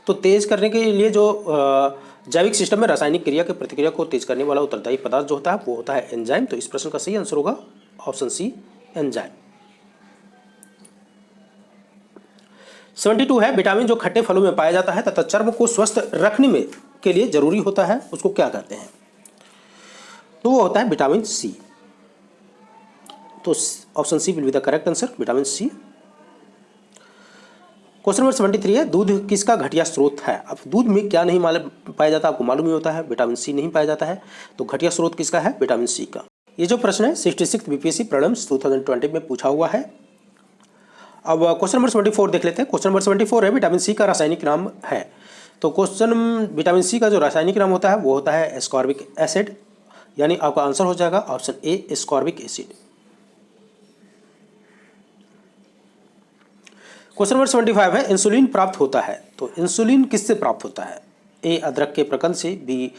तो तेज करने के लिए जो जैविक सिस्टम में रासायनिक क्रिया की प्रतिक्रिया को तेज करने वाला उत्तरदायी पदार्थ जो होता है वो होता है एंजाइम। तो इस प्रश्न का सही आंसर होगा ऑप्शन सी, एंजाइम। 72 है, विटामिन जो खट्टे फलों में पाया जाता है तथा चर्म को स्वस्थ रखने में के लिए जरूरी होता है उसको क्या कहते हैं? तो वो होता है विटामिन सी। तो option C will be the correct answer, vitamin C. Question number 73 है, दूध किसका घटिया स्रोत है? अब दूध में क्या नहीं पाया जाता, आपको मालूम ही होता है, विटामिन सी नहीं पाया जाता है। तो घटिया स्रोत किसका है? विटामिन सी का। ये जो प्रश्न है 66 बीपीएससी प्रीलिम्स 2020 में पूछा हुआ है। अब क्वेश्चन नंबर 74 देख लेते हैं। क्वेश्चन नंबर 74 है, विटामिन सी का रासायनिक नाम है। तो क्वेश्चन विटामिन सी का जो रासायनिक नाम होता है वो होता है एस्कॉर्बिक एसिड, यानी आपका आंसर हो जाएगा option A, ascorbic acid. Question number 75 है, इंसुलिन प्राप्त होता है। तो इंसुलिन किससे प्राप्त होता है? ए, अदरक के प्रकंद से, बी,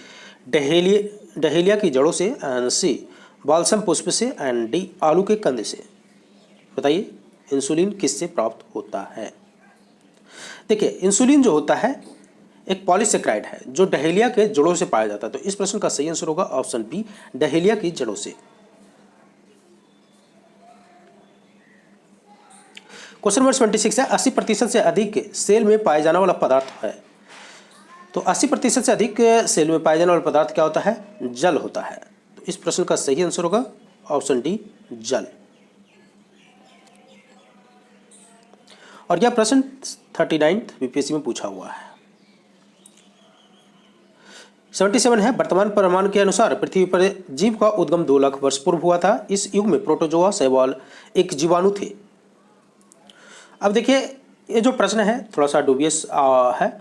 डहेलिया की जड़ों से, एंड सी, बालसम पुष्प से, एंड डी, आलू के कंद से। बताइए इंसुलिन किससे प्राप्त होता है? देखिए इंसुलिन जो होता है एक पॉलीसेक्राइड है जो डहेलिया के जड़ों से पाया जाता है। तो इस प्रश्न का सही आंसर होगा ऑप्शन बी, डहेलिया की जड़ों से। क्वेश्चन नंबर 26 है, 80% से अधिक सेल में पाया जाने वाला पदार्थ है। तो 80% से अधिक सेल में पाया जाने वाला पदार्थ क्या होता है? जल होता है। तो इस प्रश्न का सही आंसर होगा ऑप्शन डी, जल। और यह प्रश्न 39 बीपीएससी में पूछा हुआ है। 77 है, वर्तमान प्रमाण के अनुसार पृथ्वी पर जीव का उद्गम 2 लाख वर्ष पूर्व हुआ था। इस युग में प्रोटोजोआ, शैवाल एक जीवाणु थे। अब देखिए ये जो प्रश्न है थोड़ा सा डूबियस है।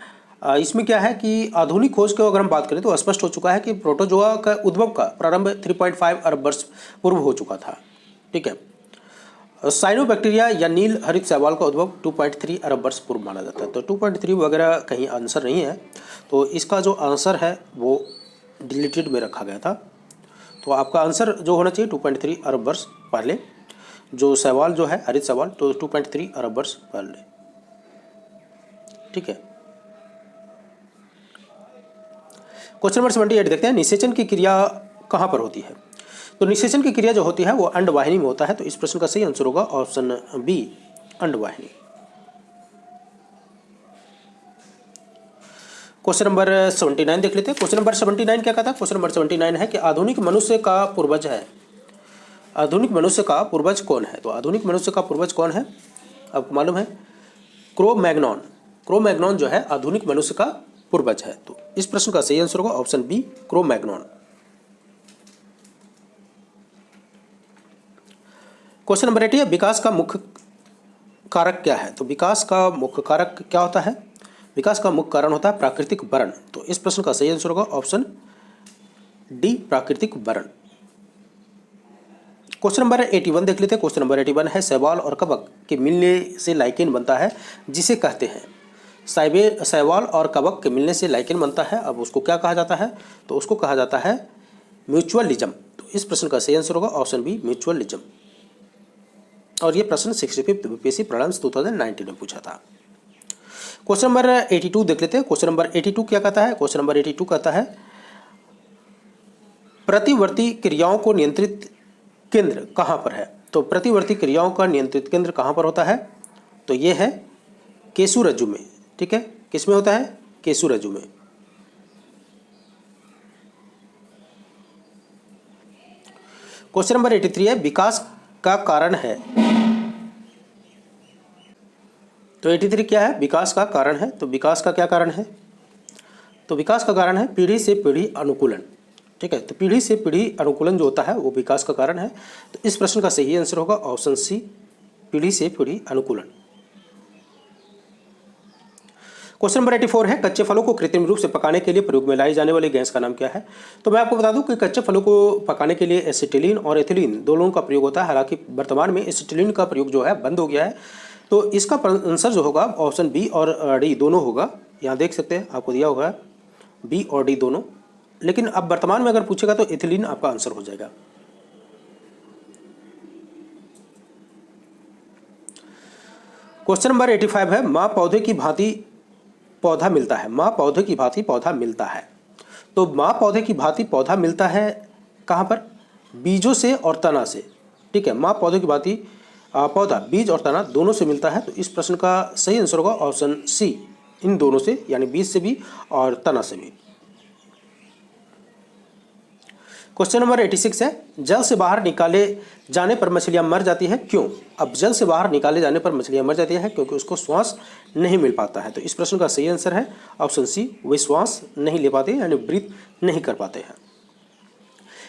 इसमें क्या है कि आधुनिक खोज की अगर हम बात करें तो स्पष्ट हो चुका है कि प्रोटोजोआ का उद्भव का प्रारंभ 3.5 अरब वर्ष पूर्व हो चुका था। ठीक है। साइनोबैक्टीरिया या नील हरित शैवाल का उद्भव 2.3 अरब वर्ष पूर्व माना जाता है। तो 2.3 वगैरह कहीं आंसर नहीं है, तो इसका जो आंसर है वो डिलीटेड में रखा गया था। तो आपका आंसर जो होना चाहिए 2.3 अरब वर्ष पहले, जो शैवाल जो है हरित शैवाल, तो 2.3 अरब वर्ष पहले, ठीक है। क्वेश्चन नंबर 78 देखते हैं, निषेचन की क्रिया कहाँ पर होती है? तो निषेचन की क्रिया जो होती है वो अंडवाहिनी में होता है। तो इस प्रश्न का सही आंसर होगा ऑप्शन बी, अंडवाहिनी। क्वेश्चन नंबर 79 देख लेते हैं। क्वेश्चन नंबर 79 क्या कहता है? क्वेश्चन नंबर 79 है कि आधुनिक मनुष्य का पूर्वज है, आधुनिक मनुष्य का पूर्वज कौन है? तो आधुनिक मनुष्य का पूर्वज कौन है? आपको मालूम है, क्रो-मैग्नॉन। क्रो-मैग्नॉन जो है आधुनिक मनुष्य का पूर्वज है। तो इस प्रश्न का सही आंसर होगा option B, Cro-Magnon. Question number 80 है, विकास का मुख्य कारक क्या है? तो विकास का मुख्य कारक क्या होता है? विकास का मुख्य कारण होता है प्राकृतिक वरण। तो इस प्रश्न का सही आंसर होगा ऑप्शन डी, प्राकृतिक वरण। क्वेश्चन नंबर 81 देख लेते हैं। क्वेश्चन नंबर 81 है, शैवाल और कवक के मिलने से लाइकेन बनता है, जिसे कहते हैं। शैवाल और कवक के मिलने से लाइकेन बनता है, अब उसको क्या कहा जाता है? तो उसको कहा जाता है म्यूचुअलिज्म। तो इस प्रश्न का सही आंसर होगा ऑप्शन बी, म्यूचुअलिज्म। और ये प्रश्न 65th यूपीएससी प्रीलिम्स 2019 में पूछा था। क्वेश्चन नंबर 82 देख लेते हैं। क्वेश्चन नंबर 82 क्या कहता है? क्वेश्चन नंबर 82 कहता है, प्रतिवर्ती क्रियाओं को नियंत्रित केंद्र कहाँ पर है? तो प्रतिवर्ती क्रियाओं का नियंत्रित केंद्र कहाँ पर होता है? तो ये है केशुरज्जु में, ठीक है। किस में होता है? केशुरज्जु में। क्वेश्चन नंबर 83 है, विकास का कारण है। तो 83 क्या है? विकास का कारण है। तो विकास का क्या कारण है? तो विकास का कारण है पीढ़ी से पीढ़ी अनुकूलन, ठीक है। तो पीढ़ी से पीढ़ी अनुकूलन जो होता है वो विकास का कारण है। तो इस प्रश्न का सही आंसर होगा ऑप्शन सी, पीढ़ी से पीढ़ी अनुकूलन। क्वेश्चन नंबर 84 है, कच्चे फलों को कृत्रिम रूप से पकाने के लिए प्रयोग में लाई जाने वाली गैस का नाम क्या है? तो मैं आपको बता दूं कि कच्चे फलों को पकाने के लिए एसिटिलीन और एथिलीन दोनों का प्रयोग होता है। हालांकि वर्तमान में एसिटिलीन का प्रयोग जो है बंद हो गया है। तो इसका आंसर जो होगा ऑप्शन बी और डी दोनों होगा। यहाँ देख सकते हैं, आपको दिया होगा बी और डी दोनों। लेकिन अब वर्तमान में अगर पूछेगा तो एथिलीन आपका आंसर हो जाएगा। क्वेश्चन नंबर 85 है, माँ पौधे की भांति पौधा मिलता है। माँ पौधे की भांति पौधा मिलता है। तो माँ पौधे की भांति पौधा मिलता है कहाँ पर? बीजों से और तना से, ठीक है। माँ पौधे की भांति पौधा बीज और तना दोनों से मिलता है। तो इस प्रश्न का सही आंसर होगा ऑप्शन सी, इन दोनों से, यानी बीज से भी और तना से भी। क्वेश्चन नंबर 86 है, जल से बाहर निकाले जाने पर मछलियां मर जाती है, क्यों? अब जल से बाहर निकाले जाने पर मछलियां मर जाती है क्योंकि उसको श्वास नहीं मिल पाता है। तो इस प्रश्न का सही आंसर है ऑप्शन सी, वे श्वास नहीं ले पाते, यानी ब्रीथ नहीं कर पाते हैं।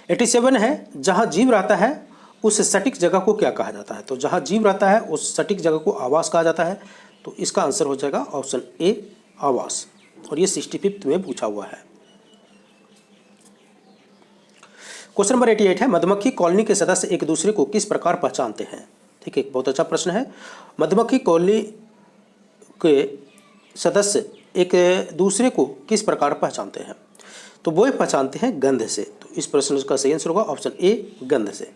87 है, जहां जीव रहता है उस सटीक जगह को क्या कहा जाता है? तो जहां जीव रहता है उस सटीक जगह को आवास कहा जाता है। तो इसका आंसर हो जाएगा ऑप्शन ए, आवास। और ये 65th में पूछा हुआ है। क्वेश्चन नंबर 88 है, मधुमक्खी कॉलोनी के सदस्य एक दूसरे को किस प्रकार पहचानते हैं? ठीक है, बहुत अच्छा प्रश्न है। मधुमक्खी कॉलोनी के सदस्य एक दूसरे को किस प्रकार पहचानते हैं? तो वो पहचानते हैं गंध से। तो इस प्रश्न का सही आंसर होगा ऑप्शन ए, गंध से।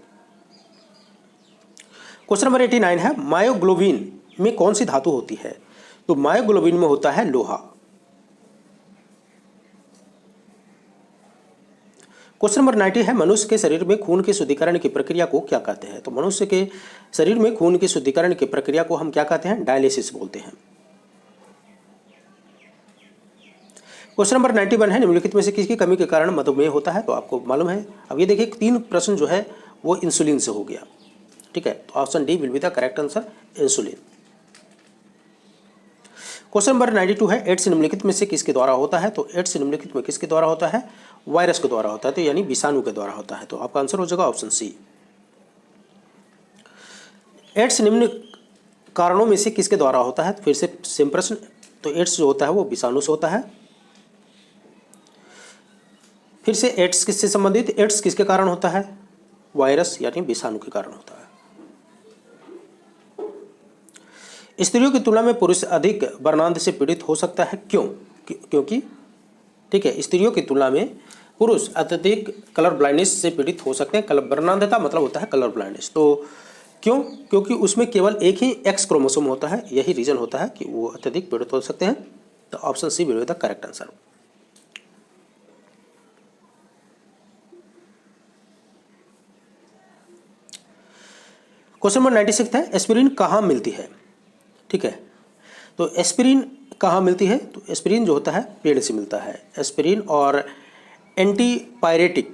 क्वेश्चन नंबर 89 है, मायोग्लोबिन में कौन सी धातु होती है? तो मायोग्लोबिन में होता है लोहा। क्वेश्चन नंबर 90 है, मनुष्य के शरीर में खून के शुद्धिकरण की प्रक्रिया को क्या कहते हैं? तो मनुष्य के शरीर में खून के शुद्धिकरण की प्रक्रिया को हम क्या कहते हैं? डायलिसिस बोलते हैं। क्वेश्चन नंबर 91 है, निम्नलिखित में से किसकी कमी के कारण मधुमेह होता है? तो आपको मालूम है। अब ये देखिए, 3 प्रश्न जो है वो इंसुलिन से हो गया, ठीक है। तो option D will be the correct answer, insulin. Question number 92 है, एड्स निम्नलिखित में से किसके द्वारा होता है? तो एड्स निम्नलिखित में किसके द्वारा होता है? वायरस के द्वारा होता है, तो यानी विषाणु के द्वारा होता है। तो आपका आंसर हो जाएगा ऑप्शन सी। एड्स निम्न कारणों में से किसके द्वारा होता है? फिर से सेम प्रश्न। तो एड्स जो होता है वो विषाणु से होता है। फिर से एड्स किससे संबंधित? एड्स किसके कारण होता है? वायरस यानी विषाणु के कारण होता है। स्त्रियों की तुलना में पुरुष अधिक वर्णांध से पीड़ित हो सकता है, क्यों? क्योंकि ठीक है, स्त्रियों की तुलना में पुरुष अत्यधिक कलर ब्लाइंडनेस से पीड़ित हो सकते हैं। कलर वर्णांधता मतलब होता है कलर ब्लाइंडनेस। तो क्यों? क्योंकि उसमें केवल एक ही एक्स क्रोमोसोम होता है, यही रीजन होता है कि वो अत्यधिक पीड़ित हो सकते हैं। तो option C will be the correct answer. Question number 96 है, एस्पिरिन कहाँ मिलती है? ठीक है, तो एस्पिरिन कहाँ मिलती है? तो एस्पिरिन जो होता है पेड़ से मिलता है। एस्पिरिन और एंटीपायरेटिक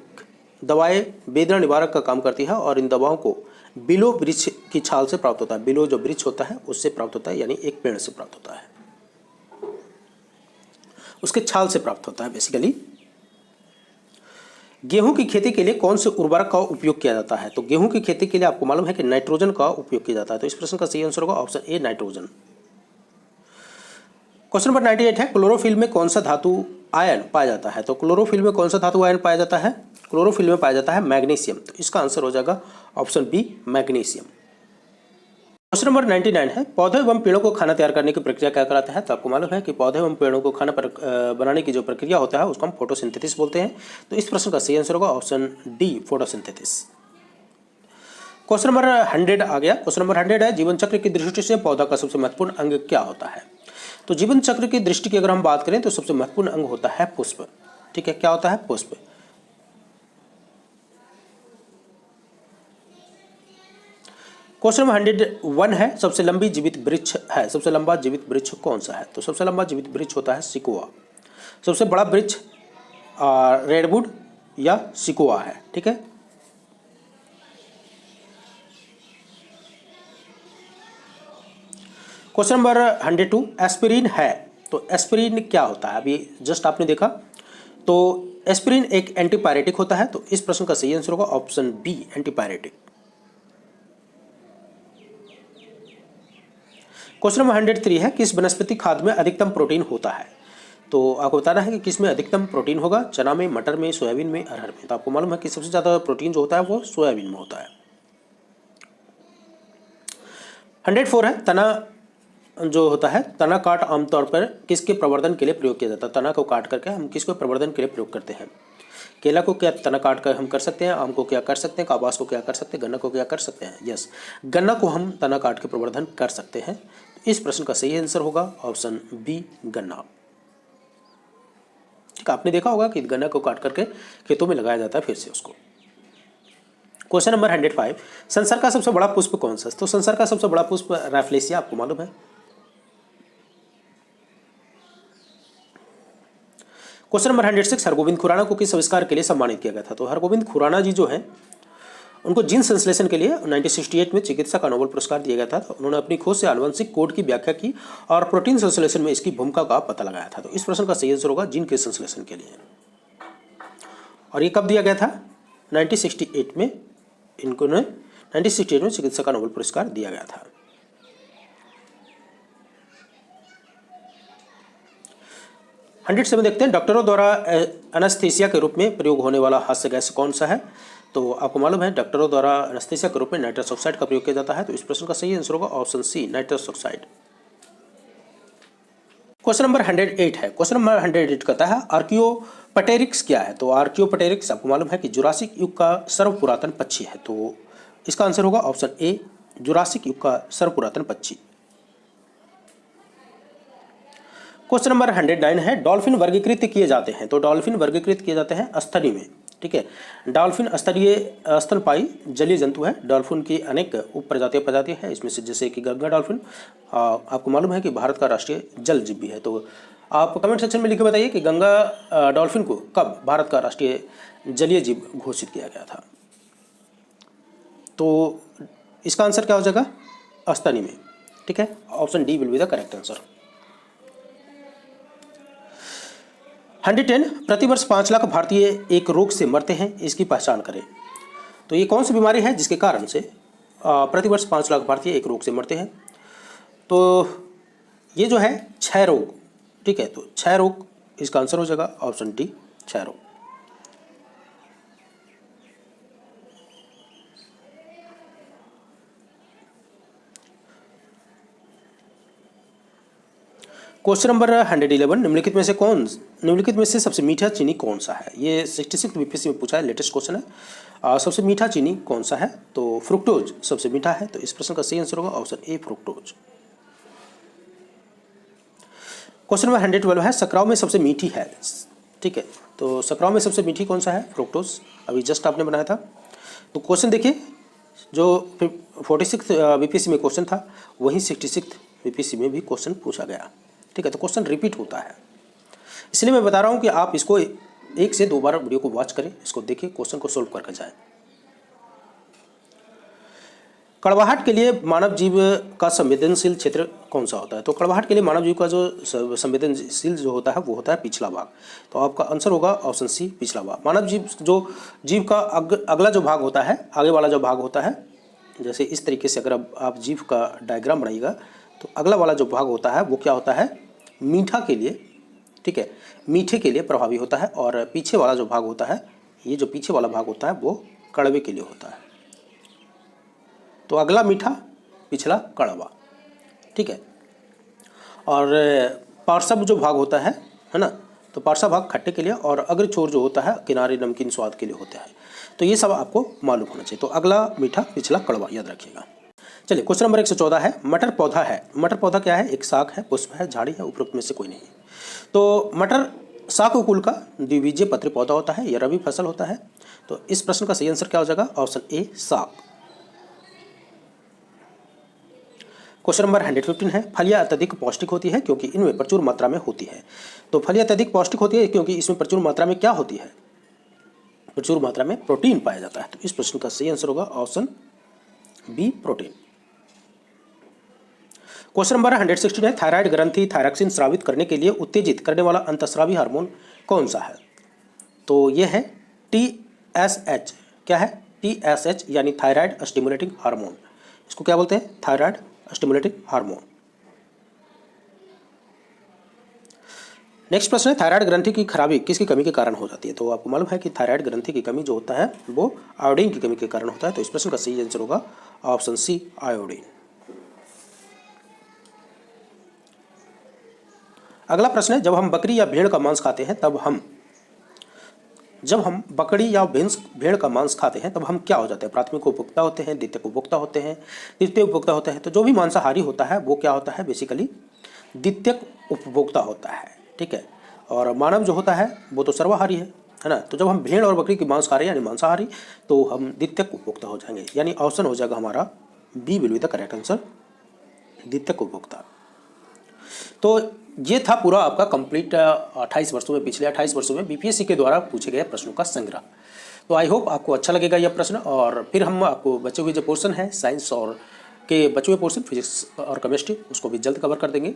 दवाएं वेदना निवारक का काम करती है और इन दवाओं को बिलो वृक्ष की छाल से प्राप्त होता है। बिलो जो वृक्ष होता है उससे प्राप्त होता है, यानी एक पेड़ से प्राप्त होता है, उसके छाल से प्राप्त होता है बेसिकली। गेहूं की खेती के लिए कौन से उर्वरक का उपयोग किया जाता है? तो गेहूं की खेती के लिए आपको मालूम है कि नाइट्रोजन का उपयोग किया जाता है। तो इस प्रश्न का सही आंसर होगा ऑप्शन ए, नाइट्रोजन। क्वेश्चन नंबर 98 है, क्लोरोफिल में कौन सा धातु आयन पाया जाता है? तो क्लोरोफिल में कौन सा धातु आयन पाया जाता है? क्लोरोफिल में पाया जाता है मैग्नीशियम। तो इसका आंसर हो जाएगा option B, magnesium. Question number 99 है, पौधे एवं पेड़ों को खाना तैयार करने की प्रक्रिया क्या कहलाता है? तो आपको मालूम है कि पौधे एवं पेड़ों को खाना बनाने की जो प्रक्रिया होता है उसको हम फोटोसिंथेसिस बोलते हैं। तो इस प्रश्न का सही आंसर होगा option D, photosynthesis. Question number 100 आ गया। क्वेश्चन नंबर 100 है, जीवन चक्र की दृष्टि से पौधा का सबसे महत्वपूर्ण अंग क्या होता है? तो जीवन चक्र की दृष्टि की अगर हम बात करें तो सबसे महत्वपूर्ण अंग होता है पुष्प। ठीक है, क्या होता है? पुष्प। क्वेश्चन नंबर 101 है, सबसे लंबी जीवित वृक्ष है, सबसे लंबा जीवित वृक्ष कौन सा है? तो सबसे लंबा जीवित वृक्ष होता है सिकोआ। सबसे बड़ा वृक्ष रेडवुड या सिकोआ है। ठीक है, क्वेश्चन नंबर 102, एस्पिरिन है, तो एस्पिरिन क्या होता है? अभी जस्ट आपने देखा। तो एस्पिरिन एक एंटीपायरेटिक होता है। तो इस प्रश्न का सही आंसर होगा option B, antipyretic. Question number 103 है, किस वनस्पति खाद्य में अधिकतम प्रोटीन होता है? तो आपको बताना है कि किस में अधिकतम प्रोटीन होगा, चना में, मटर में, सोयाबीन में, अरहर में। तो आपको मालूम है कि सबसे ज़्यादा प्रोटीन जो होता है वो सोयाबीन में होता है। 104 है, तना जो होता है, तना काट आमतौर पर किसके प्रवर्धन के लिए प्रयोग किया जाता है? तना को काट करके हम किसको प्रवर्धन के लिए प्रयोग करते हैं? केला को क्या तना काट कर हम कर सकते हैं? आम को क्या कर सकते हैं? कपास को क्या कर सकते हैं? गन्ना को क्या कर सकते हैं? यस, गन्ना को हम तना काट के प्रवर्धन कर सकते हैं। इस प्रश्न का सही आंसर होगा ऑप्शन बी, गन्ना। ठीक, आपने देखा होगा कि गन्ना को काट करके खेतों में लगाया जाता है फिर से उसको। क्वेश्चन नंबर 105, संसार का सबसे बड़ा पुष्प कौन सा है? तो संसार का सबसे बड़ा पुष्प रैफ्लेसिया, आपको मालूम है। क्वेश्चन नंबर 106, हरगोविंद खुराना को किस आविष्कार के लिए सम्मानित किया गया था? तो हरगोविंद खुराना जी जो हैं उनको जीन संश्लेषण के लिए 1968 में चिकित्सा का नोबेल पुरस्कार दिया गया था। तो उन्होंने अपनी खोज से आनुवंशिक कोड की व्याख्या की और प्रोटीन संश्लेषण में इसकी भूमिका का पता लगाया था। तो इस प्रश्न का सही आंसर होगा जीन के संश्लेषण के लिए। और ये कब दिया गया था? 1968 में। इनको 1968 में चिकित्सा का नोबेल पुरस्कार दिया गया था। हंड्रेड सेवन देखते हैं, डॉक्टरों द्वारा एनेस्थीसिया के रूप में प्रयोग होने वाला हास्य गैस कौन सा है? तो आपको मालूम है डॉक्टरों द्वारा एनेस्थीसिया के रूप में नाइट्रस ऑक्साइड का प्रयोग किया जाता है। तो इस प्रश्न का सही आंसर होगा option C, nitrous oxide. Question number 108 है। क्वेश्चन नंबर 108 कहता है, आर्कियोपटेरिक्स क्या है? तो आर्कियोपटेरिक्स आपको मालूम है कि जुरासिक युग का सर्वपुरातन पक्षी है। तो इसका आंसर होगा ऑप्शन ए, जुरासिक युग का सर्वपुरातन पक्षी। क्वेश्चन नंबर 109 है, डॉल्फिन वर्गीकृत किए जाते हैं। तो डॉल्फिन वर्गीकृत किए जाते हैं स्तनी में। ठीक है, डॉल्फिन स्तरीय स्तनपायी जलीय जंतु है। डॉल्फिन की अनेक उप प्रजातियां है, इसमें से जैसे कि गंगा डॉल्फिन आपको मालूम है कि भारत का राष्ट्रीय जल जीव भी है। तो आप कमेंट सेक्शन में लिख के बताइए कि गंगा डॉल्फिन को कब भारत का राष्ट्रीय जलीय जीव घोषित किया गया था। तो इसका आंसर क्या हो जाएगा? स्तनी में। ठीक है, option D will be the correct answer. 110, प्रतिवर्ष 5 लाख भारतीय एक रोग से मरते हैं, इसकी पहचान करें। तो ये कौन सी बीमारी है जिसके कारण से प्रतिवर्ष 5 लाख भारतीय एक रोग से मरते हैं? तो ये जो है क्षय रोग। ठीक है, तो क्षय रोग इसका आंसर हो जाएगा ऑप्शन डी, क्षय रोग। क्वेश्चन नंबर 111, निम्नलिखित में से सबसे मीठा चीनी कौन सा है? ये 66 बीपीएससी में पूछा है, लेटेस्ट क्वेश्चन है। सबसे मीठा चीनी कौन सा है? तो फ्रुक्टोज सबसे मीठा है, तो इस प्रश्न का सही आंसर होगा ऑप्शन ए फ्रुक्टोज। क्वेश्चन नंबर 112 है, सकराव में सबसे मीठी है, ठीक है, तो सकराव में सबसे मीठी कौन सा है? फ्रुक्टोज, अभी जस्ट आपने बनाया था। तो क्वेश्चन देखिए, जो 46 बीपीएससी में क्वेश्चन था वही 66 बीपीएससी में भी क्वेश्चन पूछा गया, ठीक है, तो क्वेश्चन रिपीट होता है, इसलिए मैं बता रहा हूँ कि आप इसको 1 से 2 बार वीडियो को वॉच करें, इसको देखिए, क्वेश्चन को सोल्व करके जाएं। कड़वाहट के लिए मानव जीव का संवेदनशील क्षेत्र कौन सा होता है? तो कड़वाहट के लिए मानव जीव का जो संवेदनशील जो होता है वो होता है पिछला भाग, तो आपका आंसर होगा ऑप्शन सी पिछला भाग। मानव जीव का अगला जो भाग होता है, आगे वाला जो भाग होता है, जैसे इस तरीके से अगर आप जीव का डायग्राम बनाइएगा तो अगला वाला जो भाग होता है वो क्या होता है? मीठा के लिए, ठीक है, मीठे के लिए प्रभावी होता है, और पीछे वाला जो भाग होता है, ये जो पीछे वाला भाग होता है वो कड़वे के लिए होता है। तो अगला मीठा, पिछला कड़वा, ठीक है। और पार्श्व जो भाग होता है ना, तो पार्श्व भाग खट्टे के लिए, और अग्र छोर जो होता है किनारे नमकीन स्वाद के लिए होता है। तो ये सब आपको मालूम होना चाहिए। तो अगला मीठा, पिछला कड़वा, याद रखिएगा। चलिए, क्वेश्चन नंबर 114 है, मटर पौधा है। मटर पौधा क्या है? एक शाक है, पुष्प है, झाड़ी है, उपरोक्त में से कोई नहीं। तो मटर शाक कुल का द्विबीजीय पत्री पौधा होता है, यह रबी फसल होता है। तो इस प्रश्न का सही आंसर क्या हो जाएगा? ऑप्शन ए शाक। क्वेश्चन नंबर 115 है, फलियां अत्यधिक पौष्टिक होती है क्योंकि इनमें प्रचुर मात्रा में होती है। तो फलियां अत्यधिक पौष्टिक होती है क्योंकि इसमें प्रचुर मात्रा में क्या होती है? प्रचुर मात्रा में प्रोटीन पाया जाता है। तो इस प्रश्न का सही आंसर होगा option B protein. Question number 116 है, थायराइड ग्रंथि थायरॉक्सिन स्रावित करने के लिए उत्तेजित करने वाला अंतःस्रावी हार्मोन कौन सा है? तो यह है TSH। क्या है? TSH यानी थायराइड स्टिमुलेटिंग हार्मोन। इसको क्या बोलते हैं? Thyroid stimulating hormone. नेक्स्ट प्रश्न है, थायराइड ग्रंथि की खराबी किसकी कमी के कारण हो जाती है? तो आपको मालूम है कि थायराइड ग्रंथि की कमी जो होता है वो आयोडीन की कमी के कारण होता है। तो इस प्रश्न का सही आंसर होगा ऑप्शन सी आयोडीन। अगला प्रश्न है, जब हम बकरी या भेड़ का मांस खाते हैं तब हम भेड़ का मांस खाते हैं तब हम क्या हो जाते हैं? प्राथमिक उपभोक्ता होते हैं, द्वितीयक उपभोक्ता होते हैं, तृतीय उपभोक्ता होते हैं। तो जो भी मांसाहारी होता है वो क्या होता है? बेसिकली द्वितीयक उपभोक्ता होता है, ठीक है। और मानव जो होता है वो तो सर्वाहारी है ना। तो जब हम भेड़ और बकरी की मांस खा रहे हैं यानी मांसाहारी, तो हम द्वितीयक उपभोक्ता हो जाएंगे, यानी ऑप्शन हो जाएगा हमारा B will be the correct answer, द्वितीयक उपभोक्ता। तो ये था पूरा आपका कंप्लीट 28 वर्षों में, पिछले 28 वर्षों में बीपीएससी के द्वारा पूछे गए प्रश्नों का संग्रह। तो आई होप आपको अच्छा लगेगा यह प्रश्न, और फिर हम आपको बचे हुए जो पोर्शन है साइंस और के बचे हुए पोर्शन फिजिक्स और केमिस्ट्री, उसको भी जल्द कवर कर देंगे।